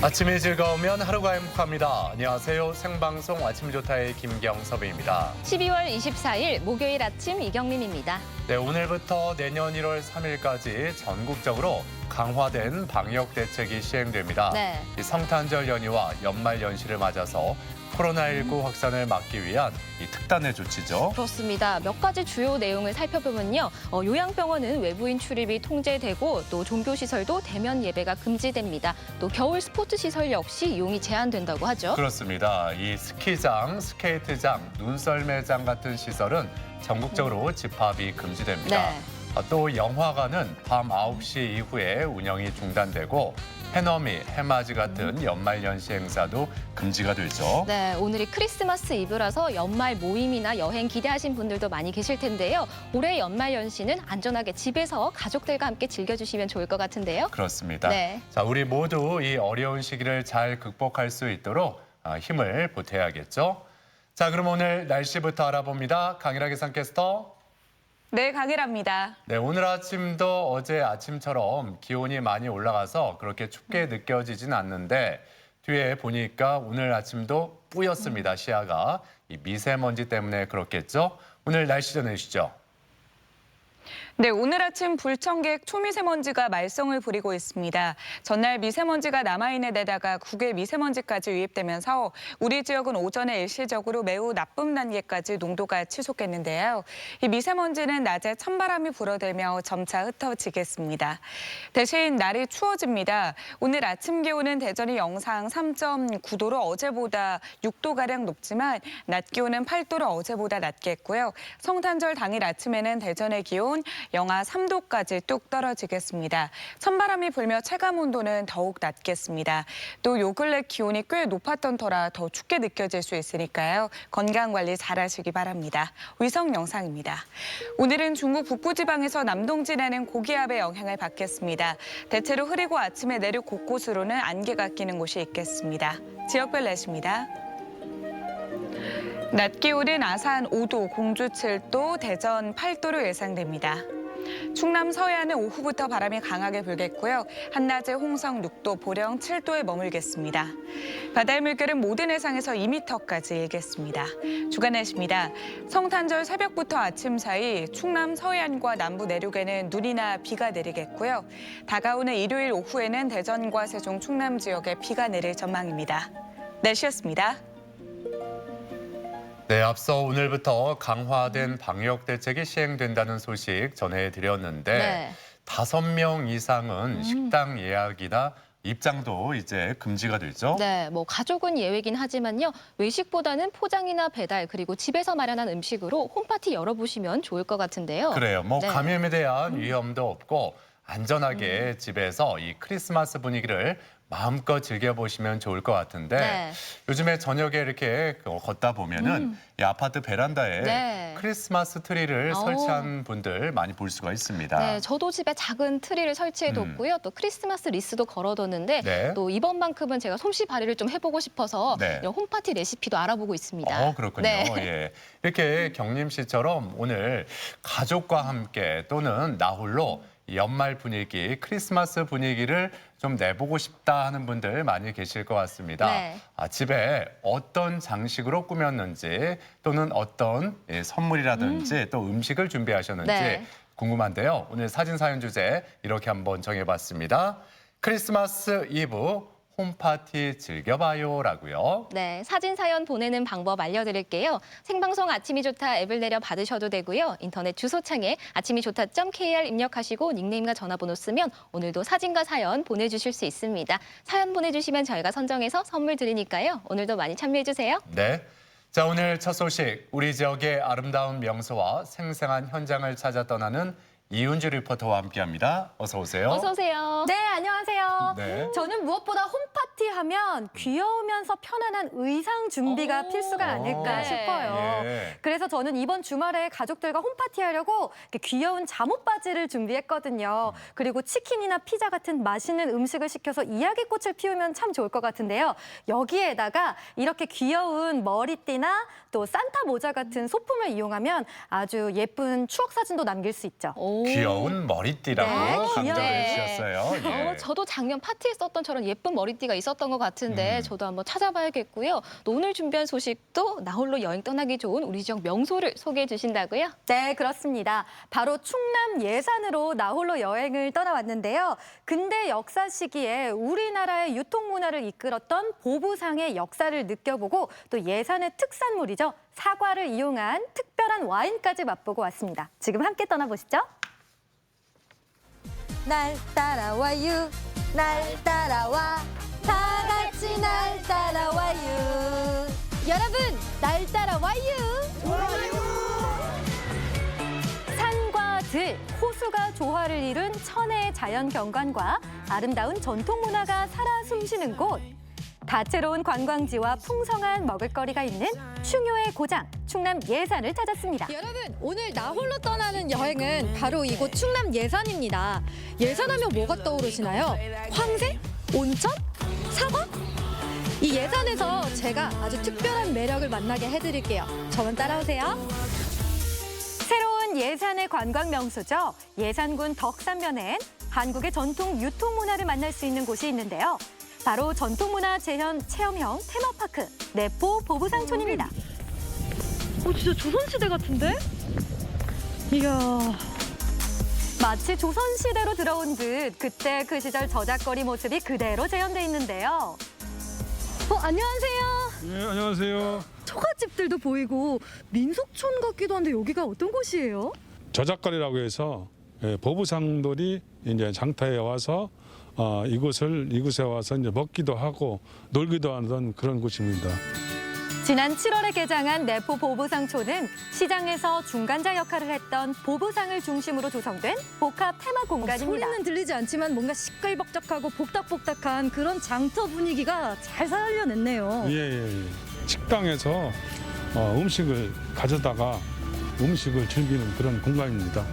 아침이 즐거우면 하루가 행복합니다. 안녕하세요. 생방송 아침 좋다의 김경섭입니다. 12월 24일 목요일 아침 이경림입니다. 네, 오늘부터 내년 1월 3일까지 전국적으로 강화된 방역 대책이 시행됩니다. 네. 이 성탄절 연휴와 연말 연시를 맞아서 코로나19 확산을 막기 위한 이 특단의 조치죠. 그렇습니다. 몇 가지 주요 내용을 살펴보면요. 요양병원은 외부인 출입이 통제되고 또 종교시설도 대면 예배가 금지됩니다. 또 겨울 스포츠시설 역시 이용이 제한된다고 하죠. 그렇습니다. 이 스키장, 스케이트장, 눈썰매장 같은 시설은 전국적으로 집합이 금지됩니다. 네. 또 영화관은 밤 9시 이후에 운영이 중단되고 해넘이, 해맞이 같은 연말연시 행사도 금지가 되죠. 네, 오늘이 크리스마스 이브라서 연말 모임이나 여행 기대하신 분들도 많이 계실 텐데요. 올해 연말 연시는 안전하게 집에서 가족들과 함께 즐겨주시면 좋을 것 같은데요. 그렇습니다. 네. 자, 우리 모두 이 어려운 시기를 잘 극복할 수 있도록 힘을 보태야겠죠. 자, 그럼 오늘 날씨부터 알아봅니다. 강일하 기상캐스터. 네, 강일합니다. 네, 오늘 아침도 어제 아침처럼 기온이 많이 올라가서 그렇게 춥게 느껴지진 않는데 뒤에 보니까 오늘 아침도 뿌였습니다, 시야가. 이 미세먼지 때문에 그렇겠죠? 오늘 날씨 전해주시죠. 네, 오늘 아침 불청객 초미세먼지가 말썽을 부리고 있습니다. 전날 미세먼지가 남아있는 데다가 국외 미세먼지까지 유입되면서 우리 지역은 오전에 일시적으로 매우 나쁨 단계까지 농도가 치솟겠는데요. 이 미세먼지는 낮에 찬바람이 불어대며 점차 흩어지겠습니다. 대신 날이 추워집니다. 오늘 아침 기온은 대전이 영상 3.9도로 어제보다 6도가량 높지만 낮 기온은 8도로 어제보다 낮겠고요. 성탄절 당일 아침에는 대전의 기온 영하 3도까지 뚝 떨어지겠습니다. 찬바람이 불며 체감 온도는 더욱 낮겠습니다. 또 요 근래 기온이 꽤 높았던 터라 더 춥게 느껴질 수 있으니까요. 건강관리 잘 하시기 바랍니다. 위성 영상입니다. 오늘은 중국 북부지방에서 남동 지나는 고기압의 영향을 받겠습니다. 대체로 흐리고 아침에 내륙 곳곳으로는 안개가 끼는 곳이 있겠습니다. 지역별 날씨입니다. 낮 기온은 아산 5도, 공주 7도, 대전 8도로 예상됩니다. 충남 서해안은 오후부터 바람이 강하게 불겠고요. 한낮에 홍성 6도, 보령 7도에 머물겠습니다. 바다의 물결은 모든 해상에서 2m까지 일겠습니다. 주간 날씨입니다. 성탄절 새벽부터 아침 사이 충남 서해안과 남부 내륙에는 눈이나 비가 내리겠고요. 다가오는 일요일 오후에는 대전과 세종, 충남 지역에 비가 내릴 전망입니다. 날씨였습니다. 네, 앞서 오늘부터 강화된 방역 대책이 시행된다는 소식 전해드렸는데 네. 5명 이상은 식당 예약이나 입장도 이제 금지가 되죠. 네, 뭐 가족은 예외긴 하지만요. 외식보다는 포장이나 배달 그리고 집에서 마련한 음식으로 홈파티 열어보시면 좋을 것 같은데요. 그래요. 뭐 네. 감염에 대한 위험도 없고 안전하게 집에서 이 크리스마스 분위기를 마음껏 즐겨보시면 좋을 것 같은데 네. 요즘에 저녁에 이렇게 걷다 보면은 이 아파트 베란다에 네. 크리스마스 트리를 설치한 분들 많이 볼 수가 있습니다. 네, 저도 집에 작은 트리를 설치해뒀고요. 또 크리스마스 리스도 걸어뒀는데 네. 또 이번만큼은 제가 솜씨 발휘를 좀 해보고 싶어서 네. 이런 홈파티 레시피도 알아보고 있습니다. 그렇군요. 네. 예. 이렇게 경림 씨처럼 오늘 가족과 함께 또는 나 홀로 연말 분위기, 크리스마스 분위기를 좀 내보고 싶다 하는 분들 많이 계실 것 같습니다. 네. 집에 어떤 장식으로 꾸몄는지 또는 어떤 선물이라든지 또 음식을 준비하셨는지 네. 궁금한데요. 오늘 사진 사연 주제 이렇게 한번 정해봤습니다. 크리스마스 이브 홈파티 즐겨봐요라고요. 네, 사진 사연 보내는 방법 알려드릴게요. 생방송 아침이 좋다 앱을 내려 받으셔도 되고요. 인터넷 주소창에 아침이 좋다.kr 입력하시고 닉네임과 전화번호 쓰면 오늘도 사진과 사연 보내주실 수 있습니다. 사연 보내주시면 저희가 선정해서 선물 드리니까요. 오늘도 많이 참여해주세요. 네. 자, 오늘 첫 소식, 우리 지역의 아름다운 명소와 생생한 현장을 찾아 떠나는 이은주 리포터와 함께합니다. 어서 오세요. 어서 오세요. 네, 안녕하세요. 네. 저는 무엇보다 홈파티 하면 귀여우면서 편안한 의상 준비가 필수가 아닐까 네. 싶어요. 예. 그래서 저는 이번 주말에 가족들과 홈파티 하려고 이렇게 귀여운 잠옷 바지를 준비했거든요. 그리고 치킨이나 피자 같은 맛있는 음식을 시켜서 이야기꽃을 피우면 참 좋을 것 같은데요. 여기에다가 이렇게 귀여운 머리띠나 또 산타 모자 같은 소품을 이용하면 아주 예쁜 추억 사진도 남길 수 있죠. 오, 오. 귀여운 머리띠라고 네, 강조를 귀여워요. 해주셨어요. 예. 저도 작년 파티에 썼던 저런 예쁜 머리띠가 있었던 것 같은데 저도 한번 찾아봐야겠고요. 또 오늘 준비한 소식도 나홀로 여행 떠나기 좋은 우리 지역 명소를 소개해 주신다고요? 네, 그렇습니다. 바로 충남 예산으로 나홀로 여행을 떠나왔는데요. 근대 역사 시기에 우리나라의 유통문화를 이끌었던 보부상의 역사를 느껴보고 또 예산의 특산물이죠. 사과를 이용한 특별한 와인까지 맛보고 왔습니다. 지금 함께 떠나보시죠. 날 따라와요, 날 따라와, 다 같이 날 따라와요. 여러분, 날 따라와요. 산과 들, 호수가 조화를 이룬 천혜의 자연 경관과 아름다운 전통 문화가 살아 숨쉬는 곳. 다채로운 관광지와 풍성한 먹을거리가 있는 충효의 고장, 충남 예산을 찾았습니다. 여러분, 오늘 나홀로 떠나는 여행은 바로 이곳 충남 예산입니다. 예산하면 뭐가 떠오르시나요? 황새? 온천? 사과? 이 예산에서 제가 아주 특별한 매력을 만나게 해드릴게요. 저만 따라오세요. 새로운 예산의 관광 명소죠. 예산군 덕산면엔 한국의 전통 유통문화를 만날 수 있는 곳이 있는데요. 바로 전통문화 체험형 테마파크 내포 보부상촌입니다. 진짜 조선시대 같은데? 이야. 마치 조선시대로 들어온 듯 그때 그 시절 저작거리 모습이 그대로 재현돼 있는데요. 안녕하세요. 네, 안녕하세요. 처갓집들도 보이고 민속촌 같기도 한데 여기가 어떤 곳이에요? 저작거리라고 해서 보부상들이 이제 장터에 와서 이곳에 와서 이제 먹기도 하고 놀기도 하는 그런 곳입니다. 지난 7월에 개장한 내포 보부상촌은 시장에서 중간자 역할을 했던 보부상을 중심으로 조성된 복합 테마 공간입니다. 소리는 들리지 않지만 뭔가 시끌벅적하고 복닥복닥한 그런 장터 분위기가 잘 살려냈네요. 예. 식당에서 음식을 가져다가 음식을 즐기는 그런 공간입니다.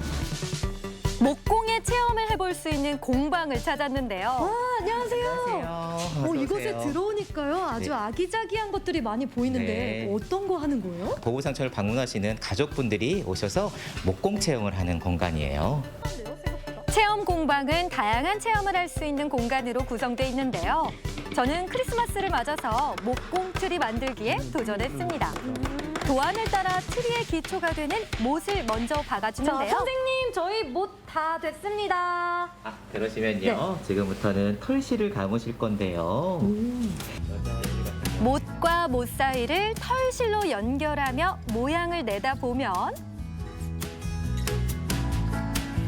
목공의 체험을 해볼 수 있는 공방을 찾았는데요. 안녕하세요. 이곳에 들어오니까요. 아주 네. 아기자기한 것들이 많이 보이는데 네. 어떤 거 하는 거예요? 보부상촌을 방문하시는 가족분들이 오셔서 목공 체험을 하는 공간이에요. 체험 공방은 다양한 체험을 할 수 있는 공간으로 구성돼 있는데요. 저는 크리스마스를 맞아서 목공 트리 만들기에 도전했습니다. 도안을 따라 트리의 기초가 되는 못을 먼저 박아주는데요. 선생님, 저희 못 다 됐습니다. 그러시면요. 지금부터는 털실을 감으실 건데요. 못과 못 사이를 털실로 연결하며 모양을 내다보면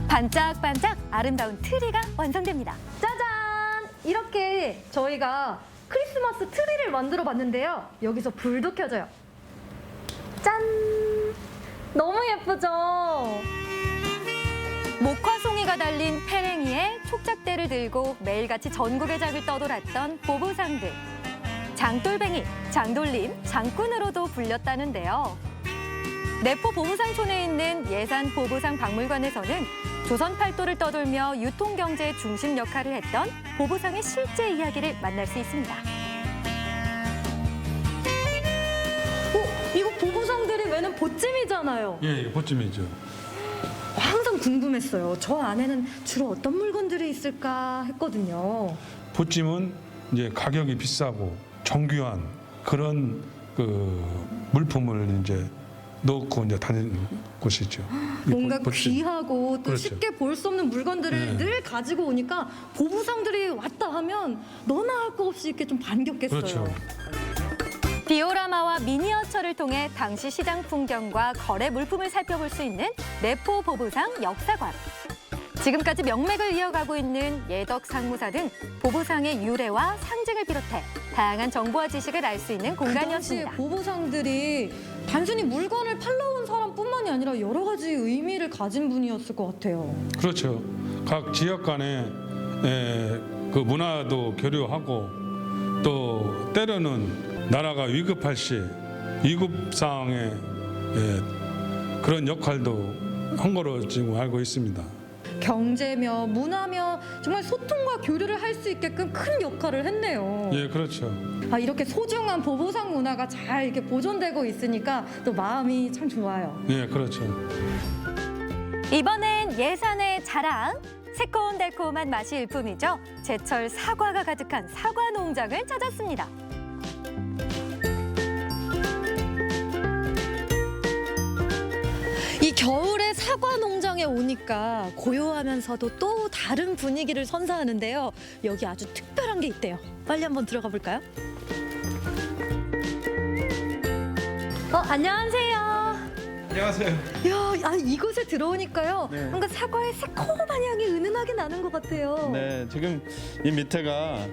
반짝반짝 아름다운 트리가 완성됩니다. 짜잔! 이렇게 저희가 크리스마스 트리를 만들어 봤는데요. 여기서 불도 켜져요. 짠! 너무 예쁘죠? 목화송이가 달린 페랭이에 촉작대를 들고 매일같이 전국의 장을 떠돌았던 보부상들. 장돌뱅이, 장돌림, 장꾼으로도 불렸다는데요. 내포 보부상촌에 있는 예산 보부상 박물관에서는 조선 팔도를 떠돌며 유통경제의 중심 역할을 했던 보부상의 실제 이야기를 만날 수 있습니다. 이거 보부상들이 매는 보찜이잖아요. 예, 보찜이죠. 항상 궁금했어요. 저 안에는 주로 어떤 물건들이 있을까 했거든요. 보찜은 이제 가격이 비싸고 정교한 그런 물품을 이제 넣고 이제 다니는 곳이죠. 이 뭔가 보찜. 귀하고 또 그렇죠. 쉽게 볼 수 없는 물건들을 네. 늘 가지고 오니까 보부상들이 왔다 하면 너나 할 거 없이 이렇게 좀 반겼겠어요. 그렇죠. 디오라마와 미니어처를 통해 당시 시장 풍경과 거래 물품을 살펴볼 수 있는 내포 보부상 역사관. 지금까지 명맥을 이어가고 있는 예덕 상무사 등 보부상의 유래와 상징을 비롯해 다양한 정보와 지식을 알 수 있는 그 당시에 공간이었습니다. 보부상들이 단순히 물건을 팔러 온 사람뿐만이 아니라 여러 가지 의미를 가진 분이었을 것 같아요. 그렇죠. 각 지역 간에 그 문화도 교류하고 또 때로는 나라가 위급할 시 위급 상황에 그런 역할도 한 거로 지금 알고 있습니다. 경제며 문화며 정말 소통과 교류를 할 수 있게끔 큰 역할을 했네요. 예, 그렇죠. 이렇게 소중한 보부상 문화가 잘 이렇게 보존되고 있으니까 또 마음이 참 좋아요. 예, 그렇죠. 이번엔 예산의 자랑. 새콤달콤한 맛이 일품이죠. 제철 사과가 가득한 사과 농장을 찾았습니다. 이 겨울에 사과 농장에 오니까 고요하면서도 또 다른 분위기를 선사하는데요. 여기 아주 특별한 게 있대요. 빨리 한번 들어가 볼까요? 안녕하세요. 안녕하세요. 야, 이곳에 들어오니까요. 네. 뭔가 사과의 새콤한 향이 은은하게 나는 것 같아요. 네, 지금 이 밑에가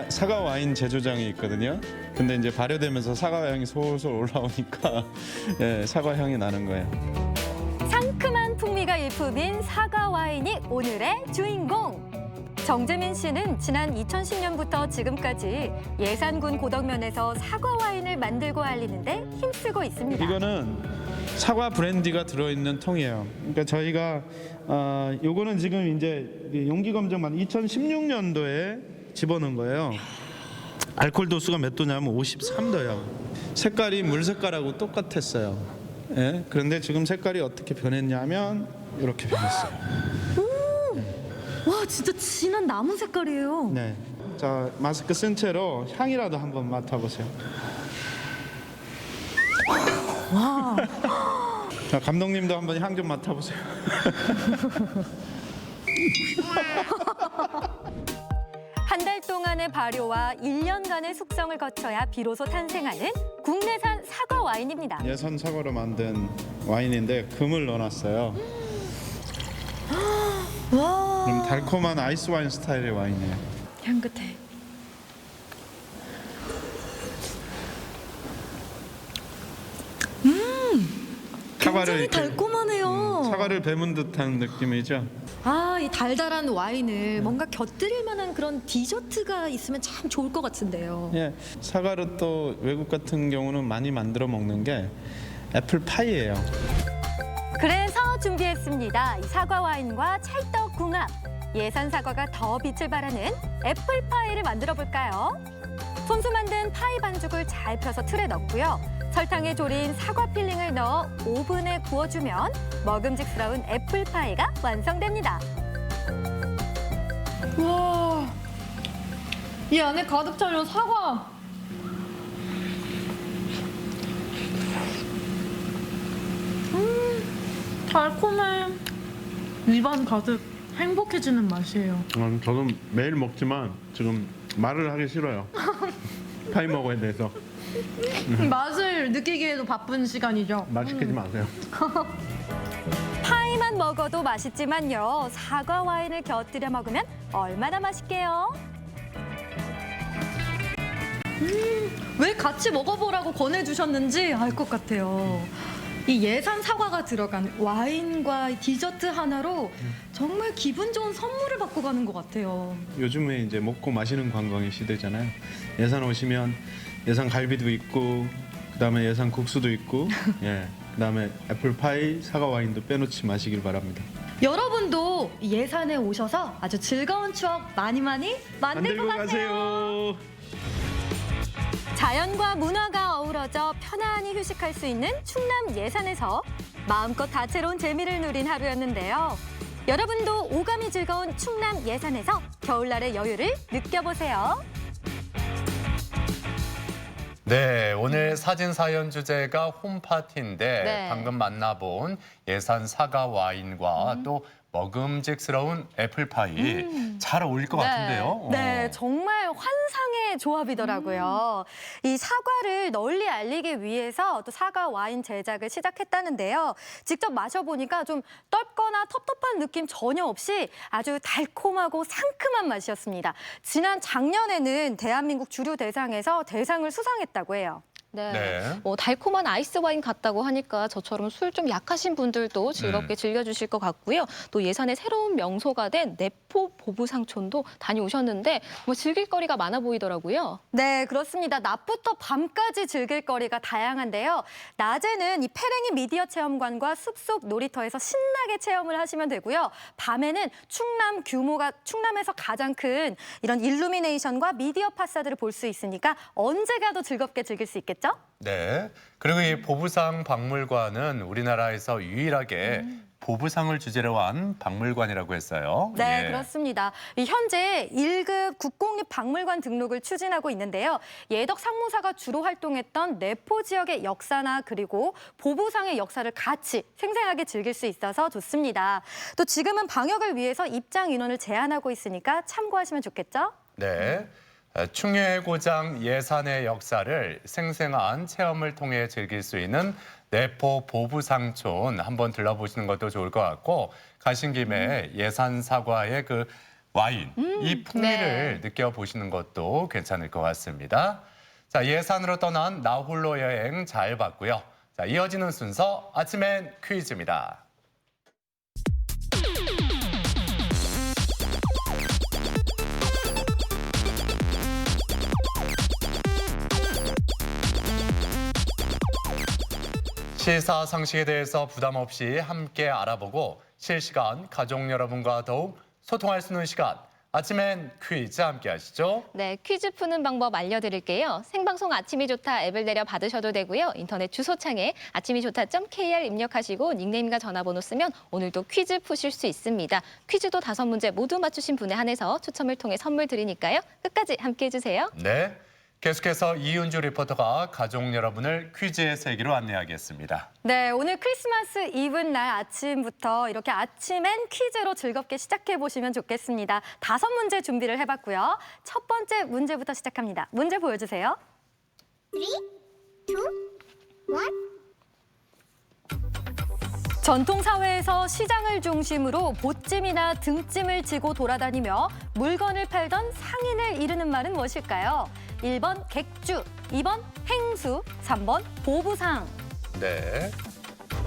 사과 와인 제조장이 있거든요. 근데 이제 발효되면서 사과 향이 솔솔 올라오니까 예, 사과 향이 나는 거예요. 상큼한 풍미가 일품인 사과 와인이 오늘의 주인공. 정재민 씨는 지난 2010년부터 지금까지 예산군 고덕면에서 사과 와인을 만들고 알리는데 힘쓰고 있습니다. 이거는 사과 브랜디가 들어있는 통이에요. 그러니까 저희가 요거는 지금 이제 용기 검증만 2016년도에 집어넣은 거예요. 알코올 도수가 몇 도냐면 53도예요. 색깔이 물 색깔하고 똑같았어요. 예? 그런데 지금 색깔이 어떻게 변했냐면 이렇게 변했어요. 와, 진짜 진한 나무 색깔이에요. 네. 자, 마스크 쓴 채로 향이라도 한번 맡아보세요. 와. 자, 감독님도 한번 향 좀 맡아보세요. 한 달 동안의 발효와 1년간의 숙성을 거쳐야 비로소 탄생하는 국내산 사과 와인입니다. 예산 사과로 만든 와인인데 금을 넣어놨어요. 와. 그럼 달콤한 아이스 와인 스타일의 와인이에요. 향긋해. 굉장히 이렇게, 달콤하네요. 사과를 베문 듯한 느낌이죠. 아, 이 달달한 와인을 뭔가 곁들일 만한 그런 디저트가 있으면 참 좋을 것 같은데요. 예, 사과로 또 외국 같은 경우는 많이 만들어 먹는 게 애플파이예요. 그래서 준비했습니다. 이 사과 와인과 찰떡 궁합. 예산 사과가 더 빛을 발하는 애플파이를 만들어 볼까요? 손수 만든 파이 반죽을 잘 펴서 틀에 넣고요. 설탕에 졸인 사과 필링을 넣어 오븐에 구워주면 먹음직스러운 애플파이가 완성됩니다. 와, 이 안에 가득 차는 사과. 달콤해. 입안 가득 행복해지는 맛이에요. 저도 매일 먹지만 지금 말을 하기 싫어요. 파이 먹어야 돼서. 맛을 느끼기에도 바쁜 시간이죠. 말 시키지 마세요. 파이만 먹어도 맛있지만요. 사과 와인을 곁들여 먹으면 얼마나 맛있게요? 왜 같이 먹어보라고 권해주셨는지 알 것 같아요. 이 예산 사과가 들어간 와인과 디저트 하나로 정말 기분 좋은 선물을 받고 가는 것 같아요. 요즘에 이제 먹고 마시는 관광의 시대잖아요. 예산 오시면 예산 갈비도 있고 그다음에 예산 국수도 있고 예. 그다음에 애플파이, 사과 와인도 빼놓지 마시길 바랍니다. 여러분도 예산에 오셔서 아주 즐거운 추억 많이 만들고 가세요. 자연과 문화가 어우러져 편안히 휴식할 수 있는 충남 예산에서 마음껏 다채로운 재미를 누린 하루였는데요. 여러분도 오감이 즐거운 충남 예산에서 겨울날의 여유를 느껴보세요. 네, 오늘 사진 사연 주제가 홈파티인데 네. 방금 만나본 예산 사과 와인과 또 먹음직스러운 애플파이 잘 어울릴 것 네. 같은데요. 네, 정말 환상의 조합이더라고요. 이 사과를 널리 알리기 위해서 또 사과 와인 제작을 시작했다는데요. 직접 마셔보니까 좀 떫거나 텁텁한 느낌 전혀 없이 아주 달콤하고 상큼한 맛이었습니다. 지난 작년에는 대한민국 주류 대상에서 대상을 수상했다고 해요. 네. 네. 달콤한 아이스 와인 같다고 하니까 저처럼 술 좀 약하신 분들도 즐겁게 즐겨주실 것 같고요. 또 예산의 새로운 명소가 된 내포 보부상촌도 다녀오셨는데 뭐 즐길 거리가 많아 보이더라고요. 네, 그렇습니다. 낮부터 밤까지 즐길 거리가 다양한데요. 낮에는 이 페랭이 미디어 체험관과 숲속 놀이터에서 신나게 체험을 하시면 되고요. 밤에는 충남에서 가장 큰 이런 일루미네이션과 미디어 파사드를 볼 수 있으니까 언제 가도 즐겁게 즐길 수 있겠죠? 네. 그리고 이 보부상 박물관은 우리나라에서 유일하게 보부상을 주제로 한 박물관이라고 했어요. 네, 예. 그렇습니다. 현재 1급 국공립박물관 등록을 추진하고 있는데요. 예덕 상무사가 주로 활동했던 내포 지역의 역사나 그리고 보부상의 역사를 같이 생생하게 즐길 수 있어서 좋습니다. 또 지금은 방역을 위해서 입장 인원을 제한하고 있으니까 참고하시면 좋겠죠? 네. 충효의 고장 예산의 역사를 생생한 체험을 통해 즐길 수 있는 내포 보부상촌 한번 들러보시는 것도 좋을 것 같고 가신 김에 예산 사과의 그 와인, 이 풍미를 느껴보시는 것도 괜찮을 것 같습니다. 자, 예산으로 떠난 나 홀로 여행 잘 봤고요. 자, 이어지는 순서 아침엔 퀴즈입니다. 시사상식에 대해서 부담 없이 함께 알아보고 실시간 가족 여러분과 더욱 소통할 수 있는 시간. 아침엔 퀴즈 함께 하시죠. 네, 퀴즈 푸는 방법 알려드릴게요. 생방송 아침이 좋다 앱을 내려 받으셔도 되고요. 인터넷 주소창에 아침이 좋다.kr 입력하시고 닉네임과 전화번호 쓰면 오늘도 퀴즈 푸실 수 있습니다. 퀴즈도 5문제 모두 맞추신 분에 한해서 추첨을 통해 선물 드리니까요. 끝까지 함께 해주세요. 네. 계속해서 이윤주 리포터가 가족 여러분을 퀴즈의 세계로 안내하겠습니다. 네, 오늘 크리스마스 이브 날 아침부터 이렇게 아침엔 퀴즈로 즐겁게 시작해 보시면 좋겠습니다. 5문제 준비를 해봤고요. 첫 번째 문제부터 시작합니다. 문제 보여주세요. 3, 2, 1. 전통 사회에서 시장을 중심으로 보찜이나 등찜을 지고 돌아다니며 물건을 팔던 상인을 이르는 말은 무엇일까요? 1번 객주, 2번 행수, 3번 보부상. 네.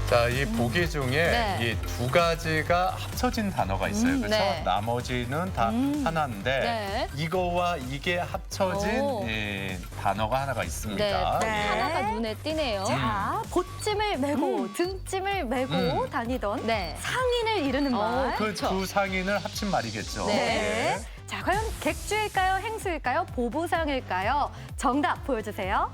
자, 이 보기 중에 네. 이 두 가지가 합쳐진 단어가 있어요. 그렇죠? 네. 나머지는 다 하나인데 네. 이거와 이게 합쳐진 오. 이 단어가 하나가 있습니다. 네, 네. 하나가 눈에 띄네요. 자, 보찜을 메고 등찜을 메고 다니던 네. 상인을 이르는 말. 그 그렇죠. 두 상인을 합친 말이겠죠. 네. 자, 과연 객주일까요? 행수일까요? 보부상일까요? 정답 보여주세요.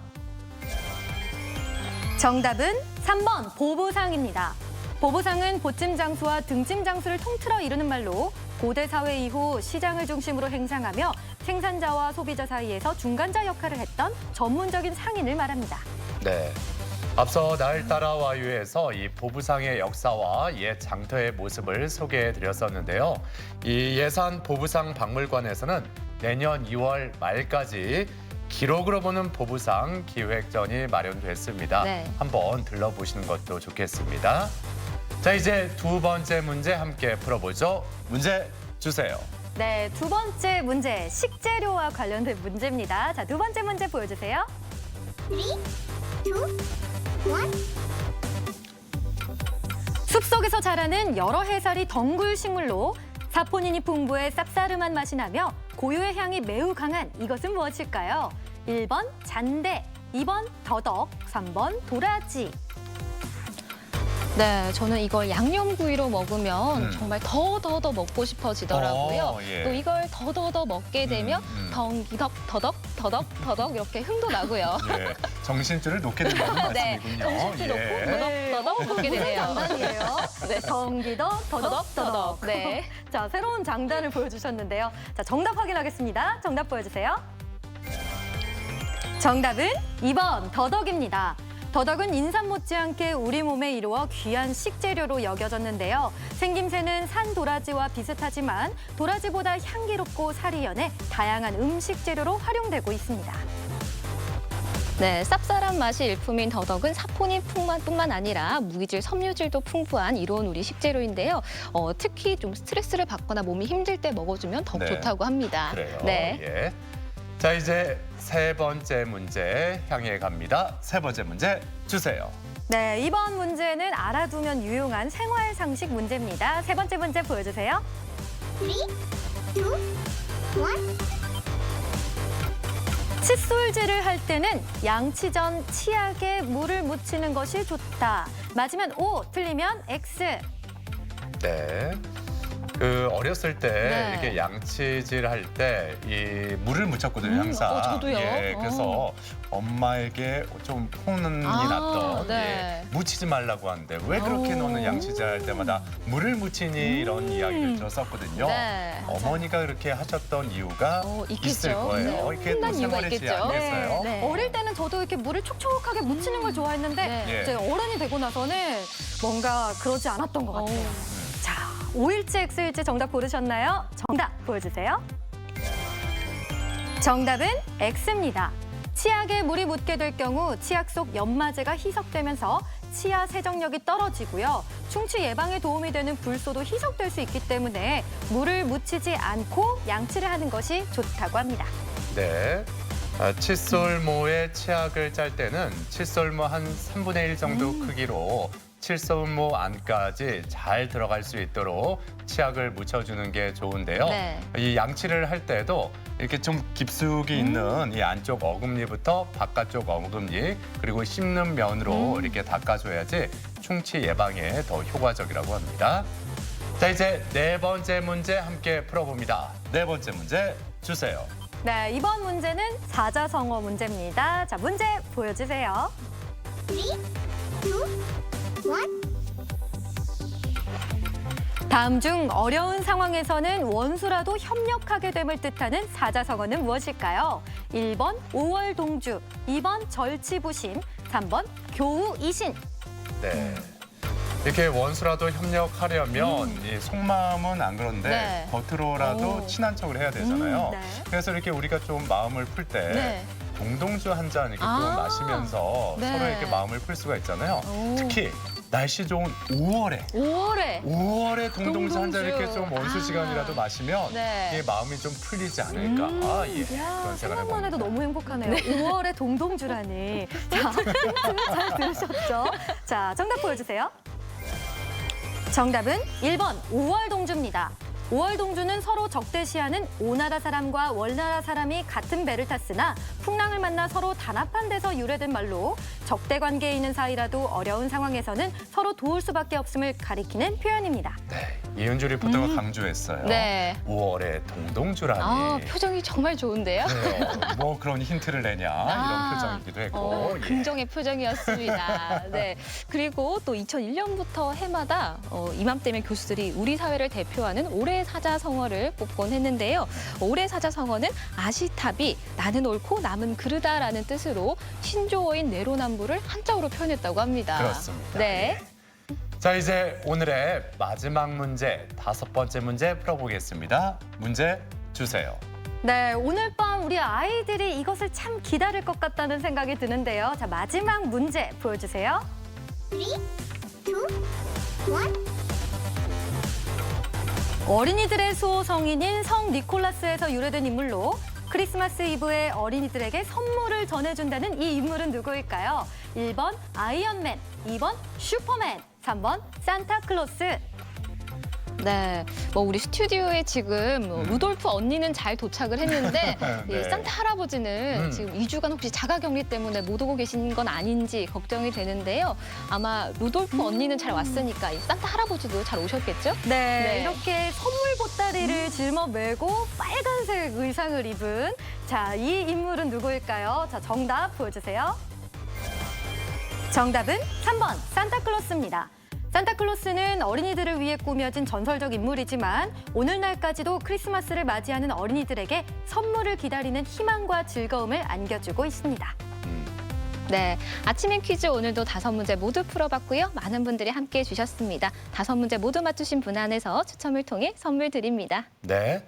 정답은 3번 보부상입니다. 보부상은 보찜 장수와 등찜 장수를 통틀어 이루는 말로 고대 사회 이후 시장을 중심으로 행상하며 생산자와 소비자 사이에서 중간자 역할을 했던 전문적인 상인을 말합니다. 네. 앞서 날 따라 와유에서 이 보부상의 역사와 옛 장터의 모습을 소개해드렸었는데요. 이 예산 보부상 박물관에서는 내년 2월 말까지 기록으로 보는 보부상 기획전이 마련됐습니다. 네. 한번 들러보시는 것도 좋겠습니다. 자, 이제 두 번째 문제 함께 풀어보죠. 문제 주세요. 네, 두 번째 문제, 식재료와 관련된 문제입니다. 자, 두 번째 문제 보여주세요. 3, 2, 1. 숲속에서 자라는 여러 해살이 덩굴 식물로 사포닌이 풍부해 쌉싸름한 맛이 나며 고유의 향이 매우 강한 이것은 무엇일까요? 1번 잔대, 2번 더덕, 3번 도라지. 네, 저는 이걸 양념구이로 먹으면 정말 더 먹고 싶어지더라고요. 예. 또 이걸 더 먹게 되면 덩기덕, 더덕 이렇게 흥도 나고요. 예. 정신줄을 놓게 된다는 네, 말씀이군요. 정신줄 놓고 더덕 먹게 되네요. 장단이에요. 네. 덩기덕, 더덕. 네. 자, 새로운 장단을 보여주셨는데요. 자, 정답 확인하겠습니다. 정답 보여주세요. 정답은 2번 더덕입니다. 더덕은 인삼 못지않게 우리 몸에 이루어 귀한 식재료로 여겨졌는데요. 생김새는 산 도라지와 비슷하지만 도라지보다 향기롭고 살이 연해 다양한 음식 재료로 활용되고 있습니다. 네, 쌉쌀한 맛이 일품인 더덕은 사포닌뿐만 아니라 무기질, 섬유질도 풍부한 이로운 우리 식재료인데요. 특히 좀 스트레스를 받거나 몸이 힘들 때 먹어주면 더욱 네. 좋다고 합니다. 그래요. 네. 예. 자, 이제 세 번째 문제 향해 갑니다. 세 번째 문제 주세요. 네, 이번 문제는 알아두면 유용한 생활 상식 문제입니다. 세 번째 문제 보여주세요. 3, 2, 1. 칫솔질을 할 때는 양치 전 치약에 물을 묻히는 것이 좋다. 맞으면 O, 틀리면 X. 네. 그 어렸을 때 네. 이렇게 양치질 할 때 이 물을 묻혔거든요, 항상. 저도요. 예, 그래서 엄마에게 좀 혼이 났던 네. 예, 묻히지 말라고 하는데 왜 그렇게 너는 양치질 할 때마다 물을 묻히니 이런 이야기를 들었었거든요. 네. 어머니가 그렇게 하셨던 이유가 있겠죠. 있을 거예요. 네. 이렇게 또 혼난 이유가 생활했지 있겠죠. 않겠어요? 네. 어릴 때는 저도 이렇게 물을 촉촉하게 묻히는 걸 좋아했는데 네. 이제 어른이 되고 나서는 뭔가 그러지 않았던 것 같아요. 자, 5일째 X일지 정답 고르셨나요? 정답 보여주세요. 정답은 X입니다. 치약에 물이 묻게 될 경우 치약 속 연마제가 희석되면서 치아 세정력이 떨어지고요. 충치 예방에 도움이 되는 불소도 희석될 수 있기 때문에 물을 묻히지 않고 양치를 하는 것이 좋다고 합니다. 네. 칫솔모에 치약을 짤 때는 칫솔모 한 3분의 1 정도 크기로 칫솔모 안까지 잘 들어갈 수 있도록 치약을 묻혀주는 게 좋은데요. 네. 이 양치를 할 때도 이렇게 좀 깊숙이 있는 이 안쪽 어금니부터 바깥쪽 어금니 그리고 씹는 면으로 이렇게 닦아줘야지 충치 예방에 더 효과적이라고 합니다. 자, 이제 네 번째 문제 함께 풀어봅니다. 네 번째 문제 주세요. 네, 이번 문제는 사자성어 문제입니다. 자, 문제 보여주세요. 3, 2, 1. 다음 중 어려운 상황에서는 원수라도 협력하게 됨을 뜻하는 사자성어는 무엇일까요? 1번 5월 동주, 2번 절치부심, 3번 교우이신. 네. 이렇게 원수라도 협력하려면 이 속마음은 안 그런데 네. 겉으로라도 친한 척을 해야 되잖아요. 네. 그래서 이렇게 우리가 좀 마음을 풀 때 네. 동동주 한 잔 이렇게 또 아. 마시면서 네. 서로 이렇게 마음을 풀 수가 있잖아요. 오. 특히 날씨 좋은 5월에 5월에 동동주 한 잔 이렇게 좀 원수 아. 시간이라도 마시면 네. 이 마음이 좀 풀리지 않을까. 아, 예. 그런 생각을 생각만 해도 해봅니다. 너무 행복하네요. 5월에 동동주라니. 자, 잘 들으셨죠? 자, 정답 보여주세요. 정답은 1번 5월 동주입니다. 5월 동주는 서로 적대시하는 오나라 사람과 월나라 사람이 같은 배를 탔으나 풍랑을 만나 서로 단합한 데서 유래된 말로 적대 관계에 있는 사이라도 어려운 상황에서는 서로 도울 수밖에 없음을 가리키는 표현입니다. 네. 이은주 리포터가 강조했어요. 네. 5월에 동동주라니. 아, 표정이 정말 좋은데요. 그래요. 뭐 그런 힌트를 내냐 아, 이런 표정이기도 했고. 예. 긍정의 표정이었습니다. 네. 그리고 또 2001년부터 해마다 이맘때면 교수들이 우리 사회를 대표하는 올해의 사자성어를 뽑곤 했는데요. 올해의 사자성어는 아시탑이 나는 옳고 남은 그르다라는 뜻으로 신조어인 내로남불을 한자어로 표현했다고 합니다. 그렇습니다. 네. 예. 자, 이제 오늘의 마지막 문제, 5번째 문제 풀어보겠습니다. 문제 주세요. 네, 오늘 밤 우리 아이들이 이것을 참 기다릴 것 같다는 생각이 드는데요. 자, 마지막 문제 보여주세요. 3, 2, 1. 어린이들의 수호성인인 성 니콜라스에서 유래된 인물로 크리스마스 이브에 어린이들에게 선물을 전해준다는 이 인물은 누구일까요? 1번 아이언맨, 2번 슈퍼맨, 3번 산타클로스. 네, 뭐 우리 스튜디오에 지금 루돌프 언니는 잘 도착을 했는데 네. 이 산타 할아버지는 지금 2주간 혹시 자가격리 때문에 못 오고 계신 건 아닌지 걱정이 되는데요. 아마 루돌프 언니는 잘 왔으니까 이 산타 할아버지도 잘 오셨겠죠? 네, 네. 이렇게 선물 보따리를 짊어매고 빨간색 의상을 입은 자, 이 인물은 누구일까요? 자, 정답 보여주세요. 정답은 3번 산타클로스입니다. 산타클로스는 어린이들을 위해 꾸며진 전설적 인물이지만 오늘날까지도 크리스마스를 맞이하는 어린이들에게 선물을 기다리는 희망과 즐거움을 안겨주고 있습니다. 네, 아침엔 퀴즈 오늘도 5문제 모두 풀어봤고요. 많은 분들이 함께해 주셨습니다. 5문제 모두 맞추신 분 안에서 추첨을 통해 선물 드립니다. 네.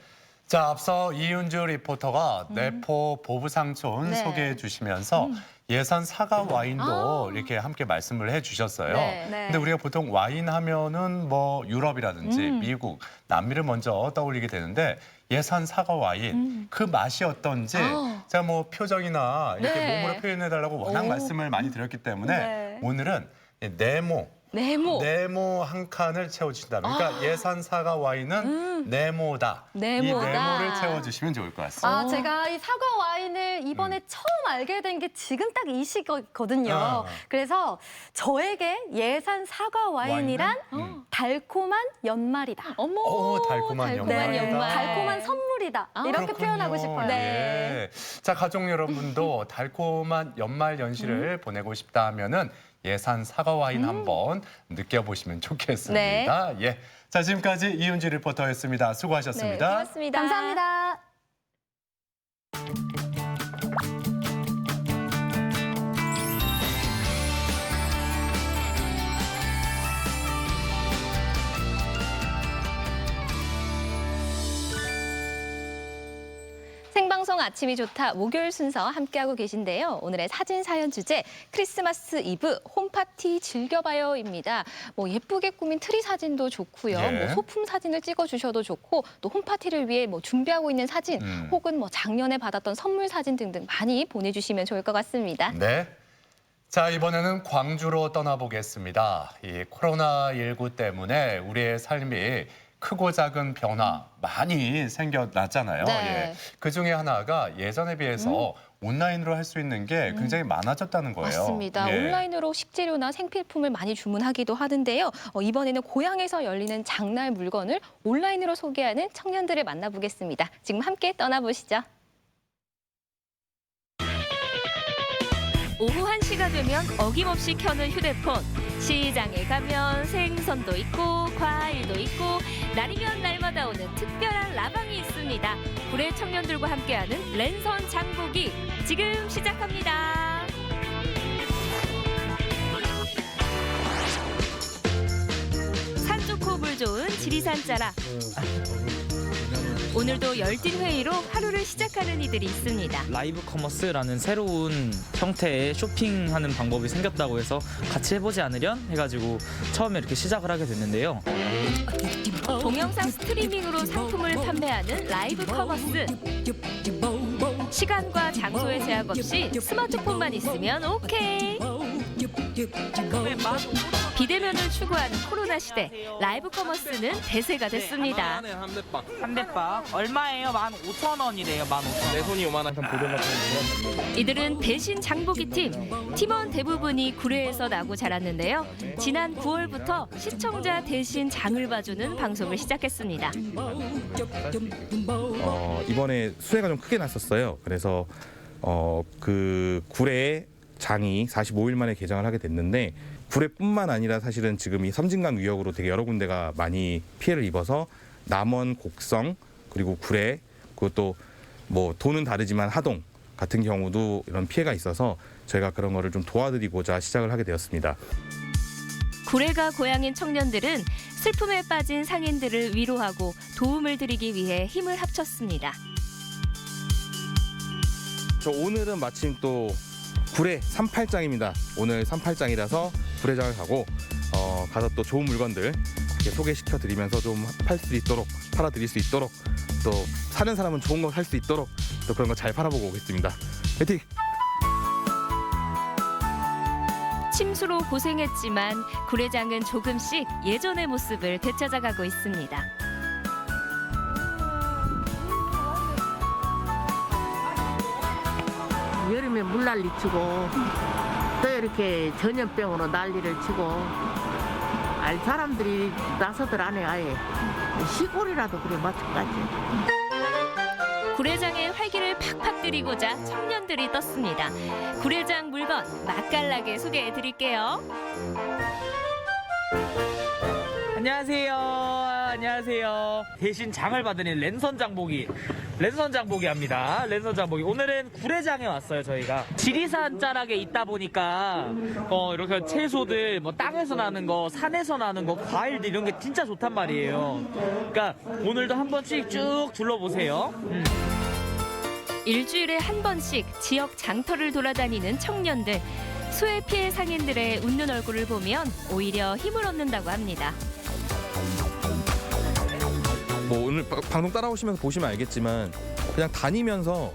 자, 앞서 이은주 리포터가 내포 보부상촌 네. 소개해 주시면서 예산 사과 와인도 이렇게 함께 말씀을 해 주셨어요. 네. 네. 근데 우리가 보통 와인 하면은 뭐 유럽이라든지 미국, 남미를 먼저 떠올리게 되는데 예산 사과 와인 그 맛이 어떤지 제가 뭐 표정이나 이렇게 네. 몸으로 표현해 달라고 워낙 오. 말씀을 많이 드렸기 때문에 네. 오늘은 네모 네모 한 칸을 채워주신다면 그러니까 예산 사과 와인은 네모다. 이 네모를 채워주시면 좋을 것 같습니다. 제가 이 사과 와인을 이번에 처음 알게 된 게 지금 딱 이 시기거든요. 그래서 저에게 예산 사과 와인이란 달콤한 연말이다. 달콤한 연말. 달콤한 선물이다. 이렇게 그렇군요. 표현하고 싶어요. 예. 자, 가족 여러분도 달콤한 연말 연시를 보내고 싶다 하면은 예산 사과 와인 한번 느껴보시면 좋겠습니다. 예. 자, 지금까지 이은지 리포터였습니다. 수고하셨습니다. 고맙습니다. 감사합니다. 생방송 아침이 좋다 목요일 순서 함께하고 계신데요. 오늘의 사진 사연 주제 크리스마스 이브 홈파티 즐겨봐요입니다. 뭐 예쁘게 꾸민 트리 사진도 좋고요. 예. 뭐 소품 사진을 찍어주셔도 좋고 또 홈파티를 위해 뭐 준비하고 있는 사진 혹은 뭐 작년에 받았던 선물 사진 등등 많이 보내주시면 좋을 것 같습니다. 네. 자, 이번에는 광주로 떠나보겠습니다. 이 코로나19 때문에 우리의 삶이 크고 작은 변화 많이 생겨났잖아요. 네. 예. 그중에 하나가 예전에 비해서 온라인으로 할 수 있는 게 굉장히 많아졌다는 거예요. 맞습니다. 예. 온라인으로 식재료나 생필품을 많이 주문하기도 하는데요. 이번에는 고향에서 열리는 장날 물건을 온라인으로 소개하는 청년들을 만나보겠습니다. 지금 함께 떠나보시죠. 오후 1시가 되면 어김없이 켜는 휴대폰. 시장에 가면 생선도 있고 과일도 있고 날이면 날마다 오는 특별한 라방이 있습니다. 구례 청년들과 함께하는 랜선 장보기 지금 시작합니다. 산 좋고 물 좋은 지리산 자라. 오늘도 열띤 회의로 하루를 시작하는 이들이 있습니다. 라이브 커머스라는 새로운 형태의 쇼핑하는 방법이 생겼다고 해서 같이 해보지 않으련 해가지고 처음에 이렇게 시작을 하게 됐는데요. 동영상 스트리밍으로 상품을 판매하는 라이브 커머스. 시간과 장소의 제약 없이 스마트폰만 있으면 오케이. 비대면을 추구하는 코로나 시대, 라이브 커머스는 대세가 됐습니다. 한 대박 얼마예요? 15,000원이래요. 15,000원. 내 손이 5만 원. 이들은 대신 장보기 팀. 팀원 대부분이 구례에서 나고 자랐는데요. 지난 9월부터 시청자 대신 장을 봐주는 방송을 시작했습니다. 이번에 수해가 좀 크게 났었어요. 그래서 그 구례에 장이 45일 만에 개장을 하게 됐는데 구례뿐만 아니라 사실은 지금 이 섬진강 위역으로 되게 여러 군데가 많이 피해를 입어서 남원, 곡성 그리고 구례 그것도 뭐 도는 다르지만 하동 같은 경우도 이런 피해가 있어서 저희가 그런 거를 좀 도와드리고자 시작을 하게 되었습니다. 구례가 고향인 청년들은 슬픔에 빠진 상인들을 위로하고 도움을 드리기 위해 힘을 합쳤습니다. 저 오늘은 마침 또 구례 38장입니다. 오늘 38장이라서 구례장을 가고 가서 또 좋은 물건들 이렇게 소개시켜 드리면서 좀 팔 수 있도록 팔아드릴 수 있도록 또 사는 사람은 좋은 거 살 수 있도록 또 그런 거 잘 팔아보고 오겠습니다. 화이팅! 침수로 고생했지만 구례장은 조금씩 예전의 모습을 되찾아가고 있습니다. 여름에 물난리 치고 또 이렇게 전염병으로 난리를 치고 사람들이 나서들 안 해 아예 시골이라도 그래 마찬가지. 구례장의 활기를 팍팍 들이고자 청년들이 떴습니다. 구례장 물건 맛깔나게 소개해드릴게요. 안녕하세요. 안녕하세요. 대신 장을 받으니 랜선 장보기 합니다. 랜선 장보기. 오늘은 구례장에 왔어요, 저희가. 지리산 자락에 있다 보니까 이렇게 채소들 뭐 땅에서 나는 거, 산에서 나는 거, 과일들 이런 게 진짜 좋단 말이에요. 그러니까 오늘도 한 번씩 쭉 둘러보세요. 일주일에 한 번씩 지역 장터를 돌아다니는 청년들. 수해 피해 상인들의 웃는 얼굴을 보면 오히려 힘을 얻는다고 합니다. 뭐 오늘 방송 따라오시면서 보시면 알겠지만 그냥 다니면서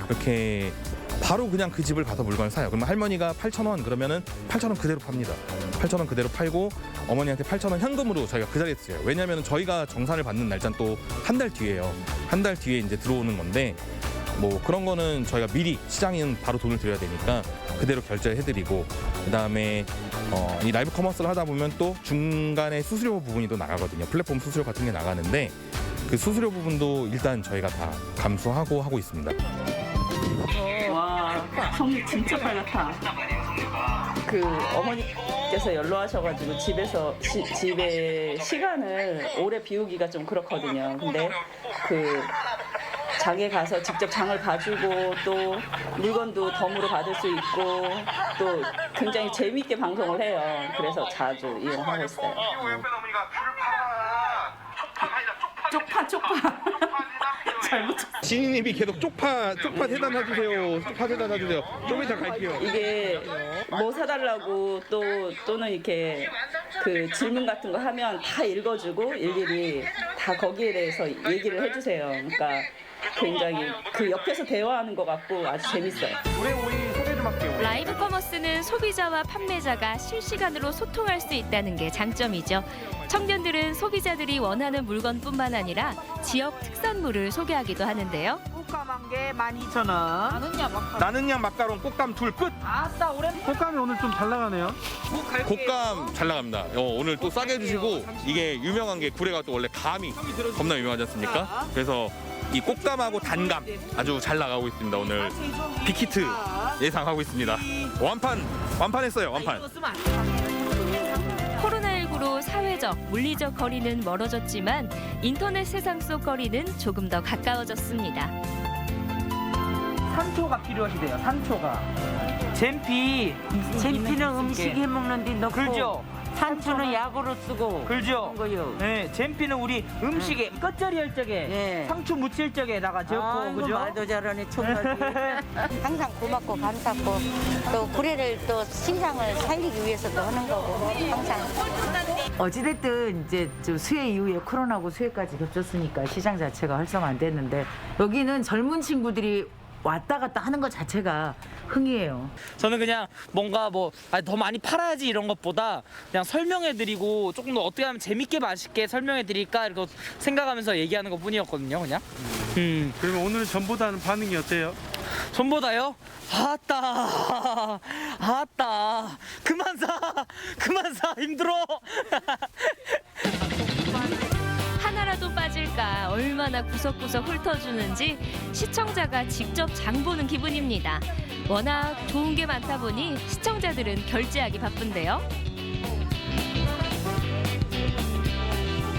이렇게 바로 그냥 그 집을 가서 물건을 사요. 그러면 할머니가 8,000원 그러면은 8,000원 그대로 팝니다. 8,000원 그대로 팔고 어머니한테 8,000원 현금으로 저희가 그 자리에 쓰여요. 왜냐하면 저희가 정산을 받는 날짜는 또 한 달 뒤에요. 한 달 뒤에 이제 들어오는 건데 뭐 그런 거는 저희가 미리 시장인 바로 돈을 드려야 되니까 그대로 결제해드리고 그다음에 이 라이브 커머스를 하다 보면 또 중간에 수수료 부분이 또 나가거든요. 플랫폼 수수료 같은 게 나가는데 그 수수료 부분도 일단 저희가 다 감수하고 하고 있습니다. 와, 성미 진짜 빨갛다. 그 어머니께서 연로하셔가지고 집에 시간을 오래 비우기가 좀 그렇거든요. 근데 그 장에 가서 직접 장을 봐주고 또 물건도 덤으로 받을 수 있고 또 굉장히 재미있게 방송을 해요. 그래서 자주 이용하고 있어요. 쪽파. 잘못. 신인님이 계속 쪽파 대단해주세요. 쪽파 대단해주세요. 좀 이따 갈게요. 이게 뭐 사달라고 또는 이렇게 그 질문 같은 거 하면 다 읽어주고 일일이 다 거기에 대해서 얘기를 해주세요. 그러니까 굉장히 그 옆에서 대화하는 것 같고 아주 재밌어요. 라이브 커머스는 소비자와 판매자가 실시간으로 소통할 수 있다는 게 장점이죠. 청년들은 소비자들이 원하는 물건뿐만 아니라 지역 특산물을 소개하기도 하는데요. 꽃감 한 개 12,000원. 나는 양 마카롱 꽃감 둘 끝. 아싸 올해 꽃감이 오늘 좀 잘 나가네요. 곶감 잘 나갑니다. 오늘 또 싸게 해주시고 이게 유명한 게 구례가 또 원래 감이 겁나 유명하지 않습니까? 그래서 이 꽃감하고 단감 아주 잘 나가고 있습니다. 오늘 빅히트 예상하고 있습니다. 완판했어요. 완판. 코로나19로 사회적, 물리적 거리는 멀어졌지만 인터넷 세상 속 거리는 조금 더 가까워졌습니다. 산초가 필요하시대요. 산초가. 잼피는 음식 해 먹는데 넣고 그죠? 산초는 약으로 쓰고 그죠? 거요. 네, 잼피는 우리 음식에 겉절이 할 적에 예. 상추 무칠 적에다가 적고 그죠? 말도 잘하네 총각이. 항상 고맙고 감사하고 또 구례를 또 시장을 살리기 위해서도 하는 거고 항상. 어찌됐든 이제 좀 수해 이후에 코로나고 수해까지 겹쳤으니까 시장 자체가 활성화 안 됐는데 여기는 젊은 친구들이 왔다 갔다 하는 것 자체가 흥이에요. 저는 그냥 뭔가 더 많이 팔아야지 이런 것보다 그냥 설명해드리고 조금 더 어떻게 하면 재밌게 맛있게 설명해드릴까 이렇게 생각하면서 얘기하는 것 뿐이었거든요, 그냥. 그러면 오늘 전보다는 반응이 어때요? 전보다요? 아따 그만 사 힘들어. 하나라도 빠질까 얼마나 구석구석 훑어주는지 시청자가 직접 장 보는 기분입니다. 워낙 좋은 게 많다 보니 시청자들은 결제하기 바쁜데요.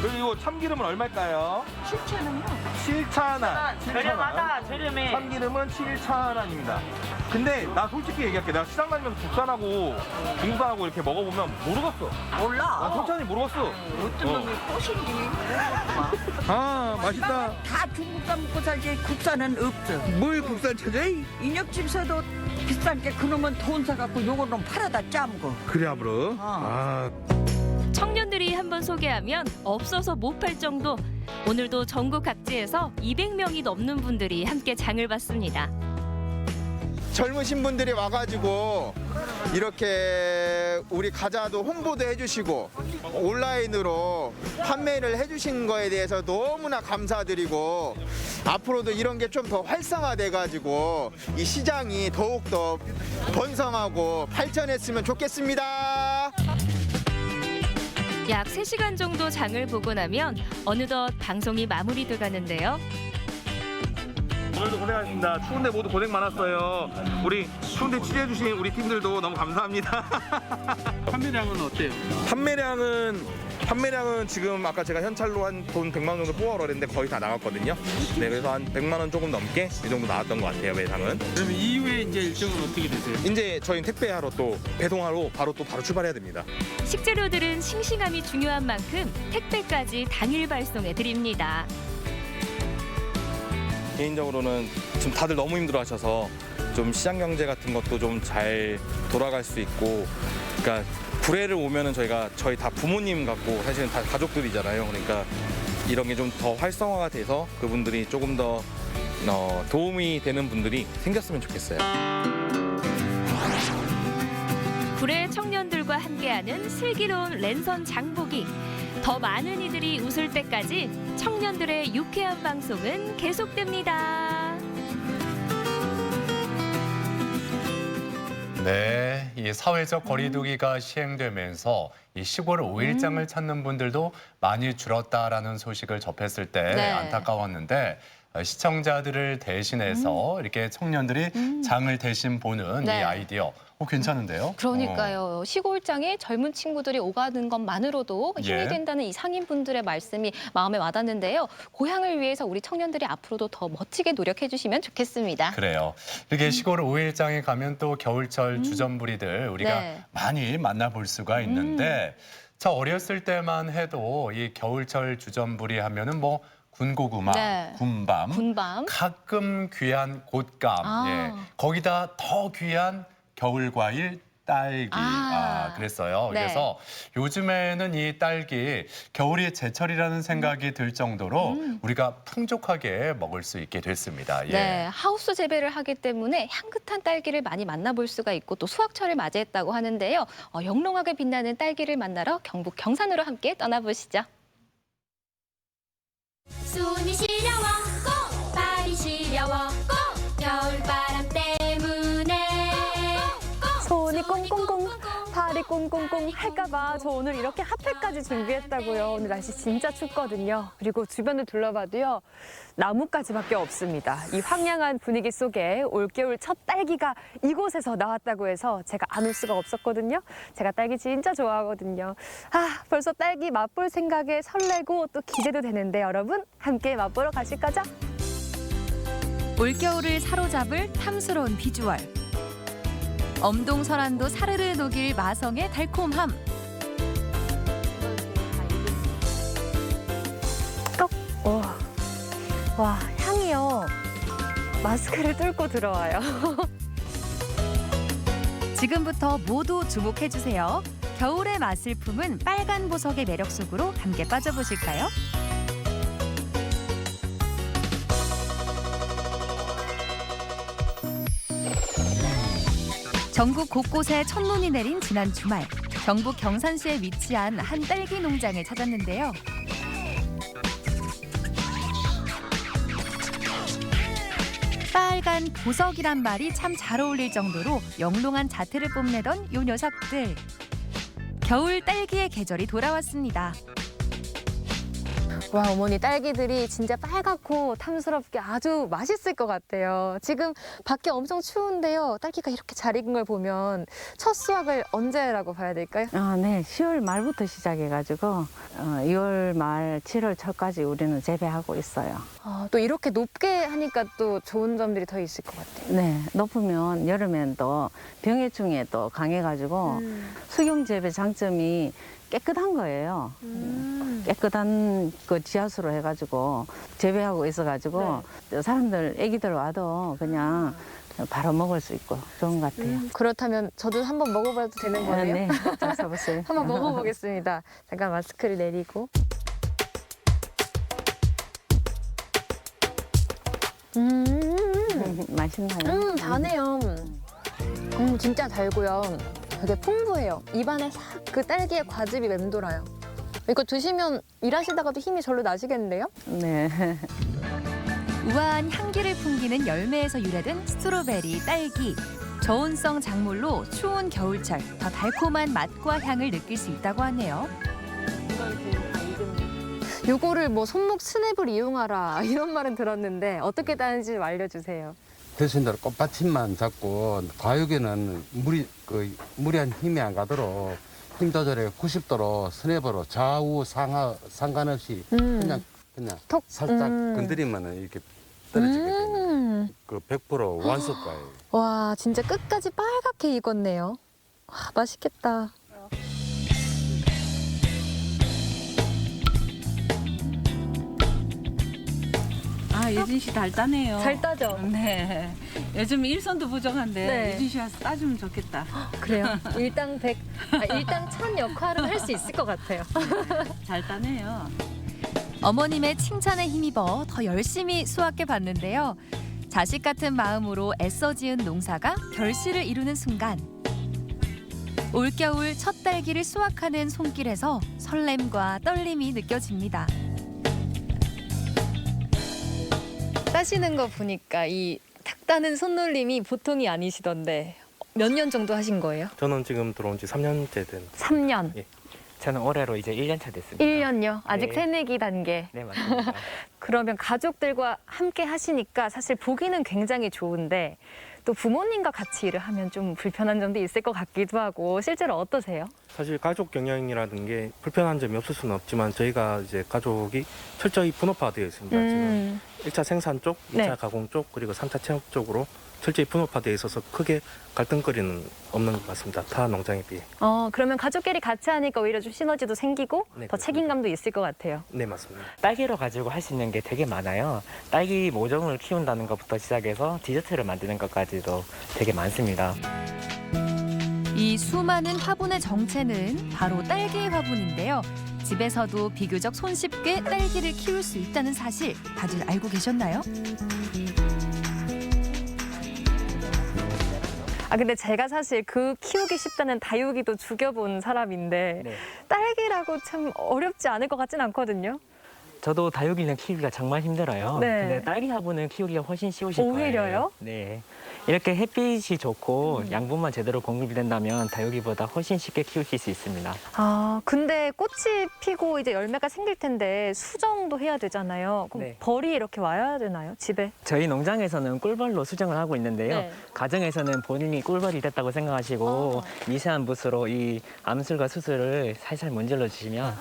그리고 참기름은 얼마일까요? 7,000원이요. 7,000원. 저렴하다, 저렴해. 참기름은 7,000원입니다. 근데 나 솔직히 얘기할게. 내가 시장 다니면서 국산하고 중국산하고 이렇게 먹어보면 모르겠어. 몰라. 나 솔직히 모르겠어. 어떤 놈이 꽃인지. 아, 맛있다. 다 중국산 먹고 살지 국산은 없어. 뭘 국산 찾아? 인력집사도 비싼 게 그놈은 돈 사갖고 요거는 팔아다 짬고. 그래, 아브로. 아. 청년들이 한번 소개하면 없어서 못 팔 정도. 오늘도 전국 각지에서 200명이 넘는 분들이 함께 장을 봤습니다. 젊으신 분들이 와가지고 이렇게 우리 과자도 홍보도 해주시고 온라인으로 판매를 해주신 거에 대해서 너무나 감사드리고 앞으로도 이런 게 좀 더 활성화돼가지고 이 시장이 더욱더 번성하고 발전했으면 좋겠습니다. 약 3시간 정도 장을 보고 나면 어느덧 방송이 마무리돼 가는데요. 오늘도 고생하셨습니다. 추운데 모두 고생 많았어요. 우리 추운데 취재해주신 우리 팀들도 너무 감사합니다. 판매량은 어때요? 판매량은 지금 아까 제가 현찰로 한 돈 100만 원 정도 뽑아오라 그랬는데 거의 다 나갔거든요. 네, 그래서 한 100만 원 조금 넘게 이 정도 나왔던 것 같아요, 매상은. 그러면 이후에 이제 일정은 어떻게 되세요? 이제 저희 택배하러 또 배송하러 바로 출발해야 됩니다. 식재료들은 싱싱함이 중요한 만큼 택배까지 당일 발송해 드립니다. 개인적으로는 지금 다들 너무 힘들어하셔서 좀 시장 경제 같은 것도 좀 잘 돌아갈 수 있고, 그러니까 구례를 오면은 저희 다 부모님 같고 사실은 다 가족들이잖아요. 그러니까 이런 게 좀 더 활성화가 돼서 그분들이 조금 더 도움이 되는 분들이 생겼으면 좋겠어요. 구례 청년들과 함께하는 슬기로운 랜선 장보기. 더 많은 이들이 웃을 때까지 청년들의 유쾌한 방송은 계속됩니다. 네, 이 사회적 거리두기가 시행되면서 이 시골 5일장을 찾는 분들도 많이 줄었다라는 소식을 접했을 때 네. 안타까웠는데 시청자들을 대신해서 이렇게 청년들이 장을 대신 보는 네. 이 아이디어 괜찮은데요? 그러니까요. 시골장에 젊은 친구들이 오가는 것만으로도 힘이 예. 된다는 이 상인분들의 말씀이 마음에 와닿는데요. 고향을 위해서 우리 청년들이 앞으로도 더 멋지게 노력해 주시면 좋겠습니다. 그래요. 이렇게 시골 5일장에 가면 또 겨울철 주전부리들 우리가 네. 많이 만나볼 수가 있는데 저 어렸을 때만 해도 이 겨울철 주전부리 하면은 뭐 군고구마, 네. 군밤, 가끔 귀한 곶감, 예. 거기다 더 귀한 겨울 과일 딸기. 그랬어요. 네. 그래서 요즘에는 이 딸기 겨울이 제철이라는 생각이 들 정도로 우리가 풍족하게 먹을 수 있게 됐습니다. 예. 네, 하우스 재배를 하기 때문에 향긋한 딸기를 많이 만나볼 수가 있고 또 수확철을 맞이했다고 하는데요. 영롱하게 빛나는 딸기를 만나러 경북 경산으로 함께 떠나보시죠. 손이 시려워 꼭 발이 시려워 꼭 겨울바람 때문에 손이 꽁꽁꽁, 발이 꽁꽁꽁 할까봐 저 오늘 이렇게 핫팩까지 준비했다고요. 오늘 날씨 진짜 춥거든요. 그리고 주변을 둘러봐도요. 나뭇가지밖에 없습니다. 이 황량한 분위기 속에 올겨울 첫 딸기가 이곳에서 나왔다고 해서 제가 안 올 수가 없었거든요. 제가 딸기 진짜 좋아하거든요. 벌써 딸기 맛볼 생각에 설레고 또 기대도 되는데 여러분 함께 맛보러 가실 거죠? 올겨울을 사로잡을 탐스러운 비주얼. 엄동설안도 사르르 녹일 마성의 달콤함. 와, 향이요. 마스크를 뚫고 들어와요. 지금부터 모두 주목해주세요. 겨울의 맛을 품은 빨간 보석의 매력 속으로 함께 빠져보실까요? 전국 곳곳에 첫눈이 내린 지난 주말, 경북 경산시에 위치한 한 딸기 농장을 찾았는데요. 빨간 보석이란 말이 참 잘 어울릴 정도로 영롱한 자태를 뽐내던 요 녀석들. 겨울 딸기의 계절이 돌아왔습니다. 와, 어머니 딸기들이 진짜 빨갛고 탐스럽게 아주 맛있을 것 같아요. 지금 밖에 엄청 추운데요. 딸기가 이렇게 잘 익은 걸 보면 첫 수확을 언제라고 봐야 될까요? 네, 10월 말부터 시작해가지고 6월 말, 7월 초까지 우리는 재배하고 있어요. 또 이렇게 높게 하니까 또 좋은 점들이 더 있을 것 같아요. 네, 높으면 여름엔 또 병해충에 또 강해가지고 수경 재배 장점이 깨끗한 거예요. 깨끗한 그 지하수로 해가지고 재배하고 있어가지고 사람들, 애기들 와도 그냥 바로 먹을 수 있고 좋은 것 같아요. 그렇다면 저도 한번 먹어봐도 되는 거네요? 네, 잘 써보세요. 한번 먹어보겠습니다. 잠깐 마스크를 내리고. 맛있나요? 다네요. 진짜 달고요. 되게 풍부해요. 입안에 싹 그 딸기의 과즙이 맴돌아요. 이거 드시면 일하시다가도 힘이 절로 나시겠는데요? 네. 우아한 향기를 풍기는 열매에서 유래된 스트로베리, 딸기. 저온성 작물로 추운 겨울철 더 달콤한 맛과 향을 느낄 수 있다고 하네요. 요거를 뭐 손목 스냅을 이용하라 이런 말은 들었는데 어떻게 따는지 좀 알려주세요. 대신대로 꽃받침만 잡고 과육에는 무리한 힘이 안 가도록 힘 조절에 90도로 스냅으로 좌우 상관없이 그냥 톡. 살짝 건드리면 이렇게 떨어지게 되는 그 100% 완숙과예요. 와, 진짜 끝까지 빨갛게 익었네요. 와, 맛있겠다. 예진 씨 달 따네요. 잘 따죠? 네. 요즘 일손도 부족한데 네. 예진 씨 와서 따주면 좋겠다. 그래요? 일당 100, 일당 1000 역할은 할 수 있을 것 같아요. 잘 따네요. 어머님의 칭찬에 힘입어 더 열심히 수확해 봤는데요. 자식 같은 마음으로 애써 지은 농사가 결실을 이루는 순간 올겨울 첫 딸기를 수확하는 손길에서 설렘과 떨림이 느껴집니다. 따시는 거 보니까 이 탁 따는 손놀림이 보통이 아니시던데 몇 년 정도 하신 거예요? 저는 지금 들어온 지 3년째 된. 3년. 예. 저는 올해로 이제 1년 차 됐습니다. 1년요? 아직 네. 새내기 단계. 네, 맞습니다. 그러면 가족들과 함께 하시니까 사실 보기는 굉장히 좋은데 또 부모님과 같이 일을 하면 좀 불편한 점도 있을 것 같기도 하고 실제로 어떠세요? 사실 가족 경영이라는 게 불편한 점이 없을 수는 없지만 저희가 이제 가족이 철저히 분업화되어 있습니다. 지금 1차 생산 쪽, 2차 네. 가공 쪽, 그리고 3차 체업 쪽으로 철저히 분업화되어 있어서 크게 갈등거리는 없는 것 같습니다. 타 농장에 비해. 그러면 가족끼리 같이 하니까 오히려 좀 시너지도 생기고 네, 더 책임감도 있을 것 같아요. 네, 맞습니다. 딸기로 가지고 할 수 있는 게 되게 많아요. 딸기 모종을 키운다는 것부터 시작해서 디저트를 만드는 것까지도 되게 많습니다. 이 수많은 화분의 정체는 바로 딸기 화분인데요. 집에서도 비교적 손쉽게 딸기를 키울 수 있다는 사실 다들 알고 계셨나요? 근데 제가 사실 그 키우기 쉽다는 다육이도 죽여본 사람인데 네. 딸기라고 참 어렵지 않을 것 같진 않거든요. 저도 다육이는 키우기가 정말 힘들어요. 네. 근데 딸기 화분은 키우기가 훨씬 쉬우실 거예요. 오히려요? 네. 이렇게 햇빛이 좋고 양분만 제대로 공급이 된다면 다육이보다 훨씬 쉽게 키우실 수 있습니다. 근데 꽃이 피고 이제 열매가 생길 텐데 수정도 해야 되잖아요. 그럼 네. 벌이 이렇게 와야 되나요, 집에? 저희 농장에서는 꿀벌로 수정을 하고 있는데요. 네. 가정에서는 본인이 꿀벌이 됐다고 생각하시고 미세한 붓으로 이 암술과 수술을 살살 문질러 주시면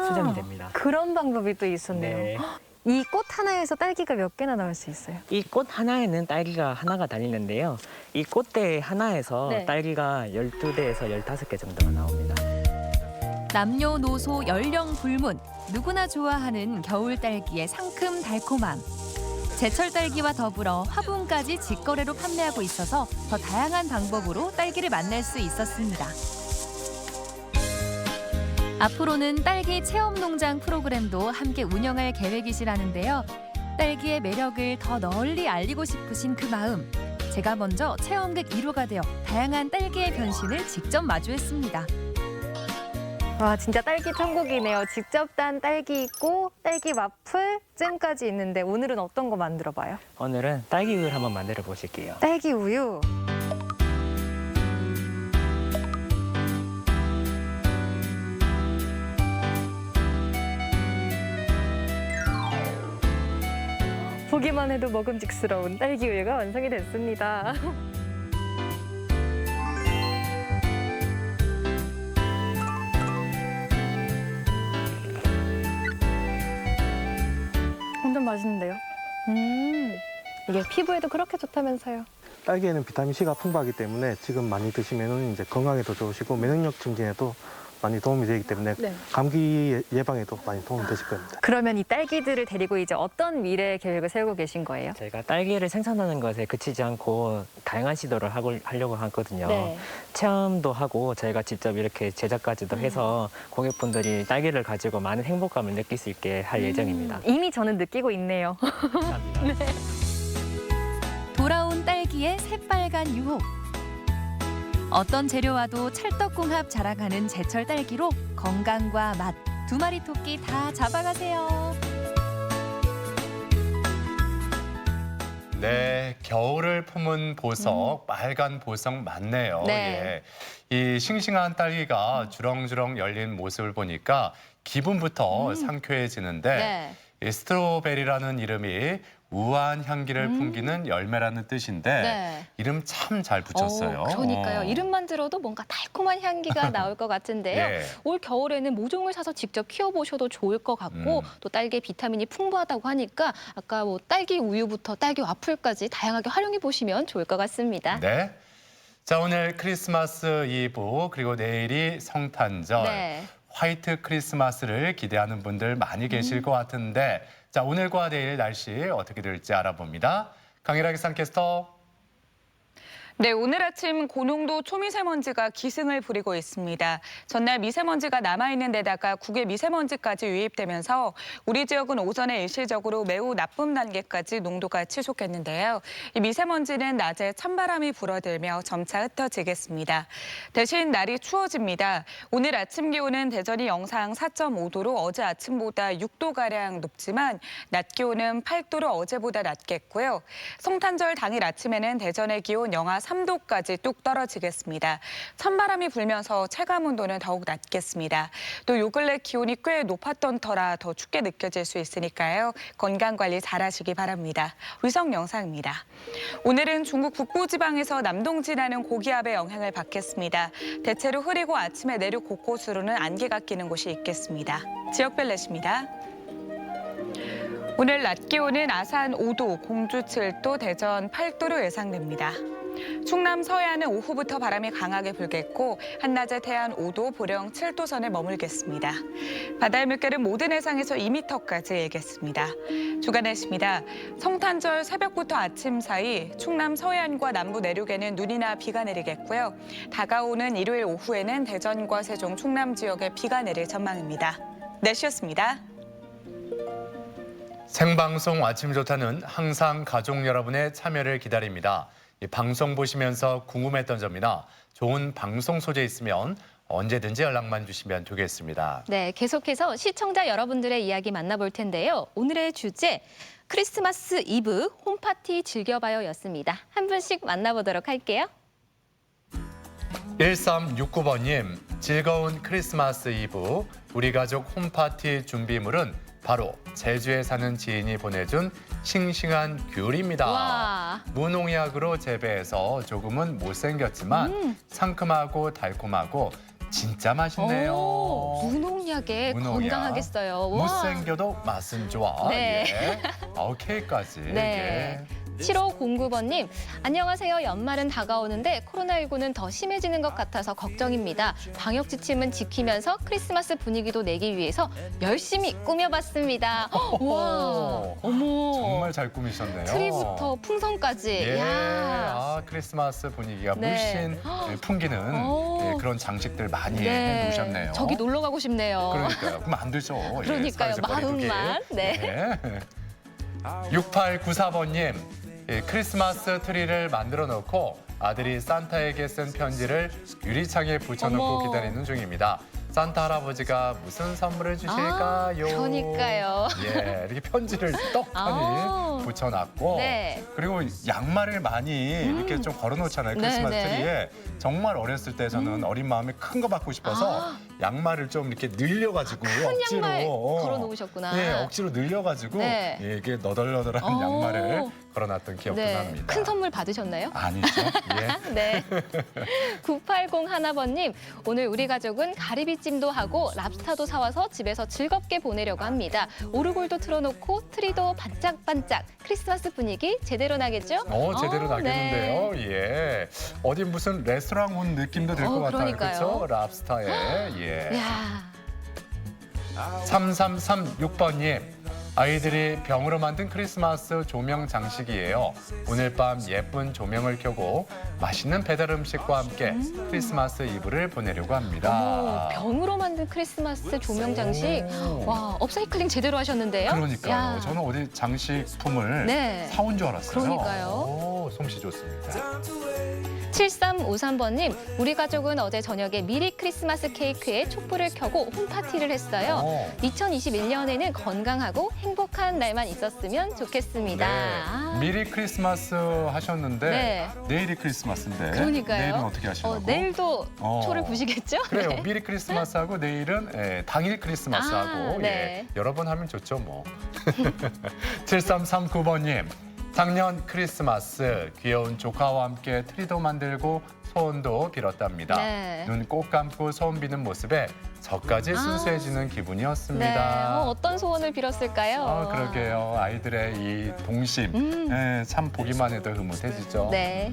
수정이 됩니다. 그런 방법이 또 있었네요. 네. 이 꽃 하나에서 딸기가 몇 개나 나올 수 있어요? 이 꽃 하나에는 딸기가 하나가 달리는데요. 이 꽃대 하나에서 네. 딸기가 12대에서 15개 정도가 나옵니다. 남녀노소 연령 불문 누구나 좋아하는 겨울 딸기의 상큼 달콤함. 제철 딸기와 더불어 화분까지 직거래로 판매하고 있어서 더 다양한 방법으로 딸기를 만날 수 있었습니다. 앞으로는 딸기 체험 농장 프로그램도 함께 운영할 계획이시라는데요. 딸기의 매력을 더 널리 알리고 싶으신 그 마음. 제가 먼저 체험객 1호가 되어 다양한 딸기의 변신을 직접 마주했습니다. 와, 진짜 딸기 천국이네요. 직접 딴 딸기 있고 딸기 와플, 잼까지 있는데 오늘은 어떤 거 만들어 봐요? 오늘은 딸기 우유를 한번 만들어 보실게요. 딸기 우유. 보기만 해도 먹음직스러운 딸기 우유가 완성이 됐습니다. 완전 맛있는데요? 이게 피부에도 그렇게 좋다면서요? 딸기에는 비타민 C가 풍부하기 때문에 지금 많이 드시면 이제 건강에도 좋으시고 면역력 증진에도 많이 도움이 되기 때문에 네. 감기 예방에도 많이 도움이 되실 겁니다. 그러면 이 딸기들을 데리고 이제 어떤 미래 계획을 세우고 계신 거예요? 제가 딸기를 생산하는 것에 그치지 않고 다양한 시도를 하려고 하거든요. 네. 체험도 하고 저희가 직접 이렇게 제작까지도 해서 고객분들이 딸기를 가지고 많은 행복감을 느낄 수 있게 할 예정입니다. 이미 저는 느끼고 있네요. 네. 돌아온 딸기의 새빨간 유혹. 어떤 재료와도 찰떡궁합 자라가는 제철 딸기로 건강과 맛, 두 마리 토끼 다 잡아가세요. 네, 겨울을 품은 보석, 빨간 보석 맞네요. 네. 예. 이 싱싱한 딸기가 주렁주렁 열린 모습을 보니까 기분부터 상쾌해지는데 네. 이 스트로베리라는 이름이 우아한 향기를 풍기는 열매라는 뜻인데 네. 이름 참 잘 붙였어요. 그러니까요. 이름만 들어도 뭔가 달콤한 향기가 나올 것 같은데요. 예. 올 겨울에는 모종을 사서 직접 키워보셔도 좋을 것 같고 또 딸기에 비타민이 풍부하다고 하니까 아까 뭐 딸기 우유부터 딸기 와플까지 다양하게 활용해 보시면 좋을 것 같습니다. 네. 자, 오늘 크리스마스 이브 그리고 내일이 성탄절. 네. 화이트 크리스마스를 기대하는 분들 많이 계실 것 같은데 자, 오늘과 내일 날씨 어떻게 될지 알아봅니다. 강일하기 산캐스터. 네, 오늘 아침 고농도 초미세먼지가 기승을 부리고 있습니다. 전날 미세먼지가 남아있는 데다가 국외 미세먼지까지 유입되면서 우리 지역은 오전에 일시적으로 매우 나쁨 단계까지 농도가 치솟겠는데요. 이 미세먼지는 낮에 찬바람이 불어들며 점차 흩어지겠습니다. 대신 날이 추워집니다. 오늘 아침 기온은 대전이 영상 4.5도로 어제 아침보다 6도가량 높지만 낮 기온은 8도로 어제보다 낮겠고요. 성탄절 당일 아침에는 대전의 기온 영하 3도까지 뚝 떨어지겠습니다. 찬바람이 불면서 체감 온도는 더욱 낮겠습니다. 또 요 근래 기온이 꽤 높았던 터라 더 춥게 느껴질 수 있으니까요. 건강관리 잘하시기 바랍니다. 위성 영상입니다. 오늘은 중국 북부지방에서 남동진하는 고기압의 영향을 받겠습니다. 대체로 흐리고 아침에 내륙 곳곳으로는 안개가 끼는 곳이 있겠습니다. 지역별 날씨입니다. 오늘 낮 기온은 아산 5도, 공주 7도, 대전 8도로 예상됩니다. 충남 서해안은 오후부터 바람이 강하게 불겠고 한낮에 태안 5도, 보령 7도 선에 머물겠습니다. 바다의 물결은 모든 해상에서 2m까지 일겠습니다. 주간 날씨입니다. 성탄절 새벽부터 아침 사이 충남 서해안과 남부 내륙에는 눈이나 비가 내리겠고요. 다가오는 일요일 오후에는 대전과 세종, 충남 지역에 비가 내릴 전망입니다. 날씨였습니다. 생방송 아침 좋다는 항상 가족 여러분의 참여를 기다립니다. 이 방송 보시면서 궁금했던 점이나 좋은 방송 소재 있으면 언제든지 연락만 주시면 되겠습니다. 네, 계속해서 시청자 여러분들의 이야기 만나볼 텐데요. 오늘의 주제 크리스마스 이브 홈파티 즐겨봐요였습니다. 한 분씩 만나보도록 할게요. 1369번님, 즐거운 크리스마스 이브 우리 가족 홈파티 준비물은 바로 제주에 사는 지인이 보내준 싱싱한 귤입니다. 와. 무농약으로 재배해서 조금은 못생겼지만 상큼하고 달콤하고 진짜 맛있네요. 무농약에 무농약. 건강하겠어요. 와. 못생겨도 맛은 좋아. 네. 예. 케이크까지. 네. 예. 7509번님, 안녕하세요. 연말은 다가오는데 코로나19는 더 심해지는 것 같아서 걱정입니다. 방역 지침은 지키면서 크리스마스 분위기도 내기 위해서 열심히 꾸며봤습니다. 와, 어머. 정말 잘 꾸미셨네요. 트리부터 풍선까지. 예. 야. 크리스마스 분위기가 네. 물씬 풍기는 예, 그런 장식들 많이 해놓으셨네요. 저기 놀러 가고 싶네요. 그러니까요. 그럼 안 되죠. 그러니까요. 마음만. 네. 6894번님. 크리스마스 트리를 만들어 놓고 아들이 산타에게 쓴 편지를 유리창에 붙여놓고 어머. 기다리는 중입니다. 산타 할아버지가 무슨 선물을 주실까요? 그러니까요. 예, 이렇게 편지를 떡하니 붙여놨고 네. 그리고 양말을 많이 이렇게 좀 걸어놓잖아요. 크리스마스 네네. 트리에. 정말 어렸을 때 저는 어린 마음에 큰 거 받고 싶어서 양말을 좀 이렇게 늘려가지고 큰 억지로 양말 걸어놓으셨구나. 네, 억지로 늘려가지고 네. 예, 이게 너덜너덜한 양말을 걸어놨던 기억도 납니다. 큰 선물 받으셨나요? 아니죠. 예. 네. 9801번님, 오늘 우리 가족은 가리비찜도 하고 랍스타도 사와서 집에서 즐겁게 보내려고 합니다. 오르골도 틀어놓고 트리도 반짝반짝. 크리스마스 분위기 제대로 나겠죠? 제대로 나겠는데요. 네. 예. 어디 무슨 레스토랑 온 느낌도 들 것 같아요. 그러니까요. 그렇죠? 랍스타에. 예. 야. 3336번님. 아이들이 병으로 만든 크리스마스 조명 장식이에요. 오늘 밤 예쁜 조명을 켜고 맛있는 배달 음식과 함께 크리스마스 이브를 보내려고 합니다. 어머, 병으로 만든 크리스마스 조명 장식. 와, 업사이클링 제대로 하셨는데요? 그러니까요. 야. 저는 어디 장식품을 네. 사온 줄 알았어요. 그러니까요. 솜씨 좋습니다. 7353번님, 우리 가족은 어제 저녁에 미리 크리스마스 케이크에 촛불을 켜고 홈파티를 했어요. 2021년에는 건강하고 행복한 날만 있었으면 좋겠습니다. 네. 미리 크리스마스 하셨는데 네. 내일이 크리스마스인데 그러니까요. 내일은 어떻게 하시려고? 내일도 초를 부시겠죠? 그래요. 네. 미리 크리스마스하고 내일은 당일 크리스마스하고 네. 여러 번 하면 좋죠 뭐. 7339번님. 작년 크리스마스 귀여운 조카와 함께 트리도 만들고 소원도 빌었답니다. 네. 눈 꼭 감고 소원 비는 모습에 저까지 순수해지는 기분이었습니다. 네. 어떤 소원을 빌었을까요? 그러게요. 아이들의 이 동심 참 보기만 해도 흐뭇해지죠. 네.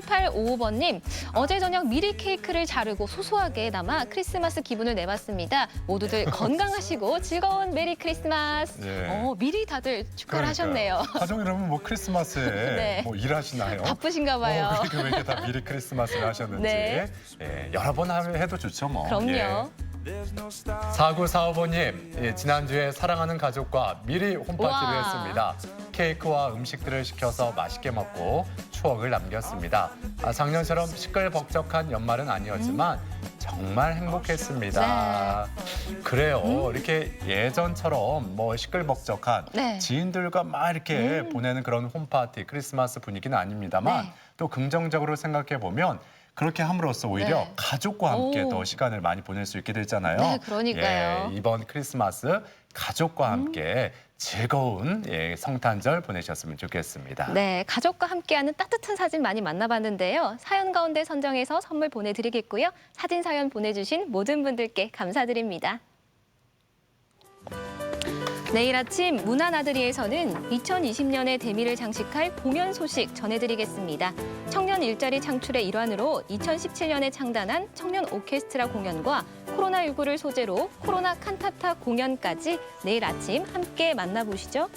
8855번님, 어제 저녁 미리 케이크를 자르고 소소하게나마 크리스마스 기분을 내봤습니다. 모두들 건강하시고 즐거운 메리 크리스마스. 네. 미리 다들 축하를 하셨네요. 가족 여러분 뭐 크리스마스에 네. 뭐 일하시나요? 바쁘신가 봐요. 그러니까 왜 이렇게 다 미리 크리스마스를 하셨는지. 네. 예, 여러 번 해도 좋죠 뭐. 그럼요. 4945번님, 지난주에 사랑하는 가족과 미리 홈파티를 우와. 했습니다. 케이크와 음식들을 시켜서 맛있게 먹고 추억을 남겼습니다. 작년처럼 시끌벅적한 연말은 아니었지만 정말 행복했습니다. 그래요. 이렇게 예전처럼 뭐 시끌벅적한 네. 지인들과 막 이렇게 보내는 그런 홈파티, 크리스마스 분위기는 아닙니다만 네. 또 긍정적으로 생각해 보면 그렇게 함으로써 오히려 네. 가족과 함께 오. 더 시간을 많이 보낼 수 있게 되잖아요. 네, 그러니까요. 예, 이번 크리스마스 가족과 함께 즐거운 성탄절 보내셨으면 좋겠습니다. 네, 가족과 함께하는 따뜻한 사진 많이 만나봤는데요. 사연 가운데 선정해서 선물 보내드리겠고요. 사진 사연 보내주신 모든 분들께 감사드립니다. 내일 아침 문화나들이에서는 2020년의 대미를 장식할 공연 소식 전해드리겠습니다. 청년 일자리 창출의 일환으로 2017년에 창단한 청년 오케스트라 공연과 코로나19를 소재로 코로나 칸타타 공연까지 내일 아침 함께 만나보시죠.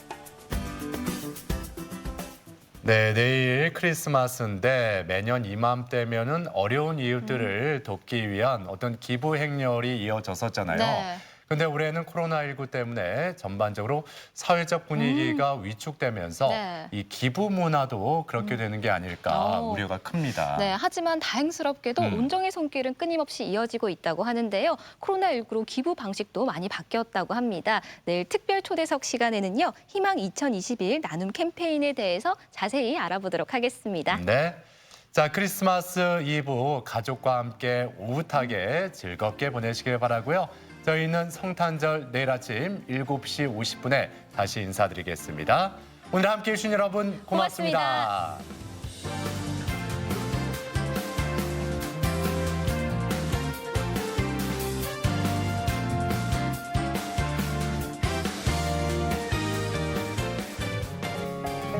네, 내일 크리스마스인데 매년 이맘때면은 어려운 이웃들을 돕기 위한 어떤 기부 행렬이 이어졌었잖아요. 네. 근데 올해는 코로나19 때문에 전반적으로 사회적 분위기가 위축되면서 네. 이 기부 문화도 그렇게 되는 게 아닐까 우려가 큽니다. 네, 하지만 다행스럽게도 온정의 손길은 끊임없이 이어지고 있다고 하는데요. 코로나19로 기부 방식도 많이 바뀌었다고 합니다. 내일 특별 초대석 시간에는요. 희망 2021 나눔 캠페인에 대해서 자세히 알아보도록 하겠습니다. 네. 자, 크리스마스 이브 가족과 함께 오붓하게 즐겁게 보내시길 바라고요. 저희는 성탄절 내일 아침 7시 50분에 다시 인사드리겠습니다. 오늘 함께해 주신 여러분 고맙습니다.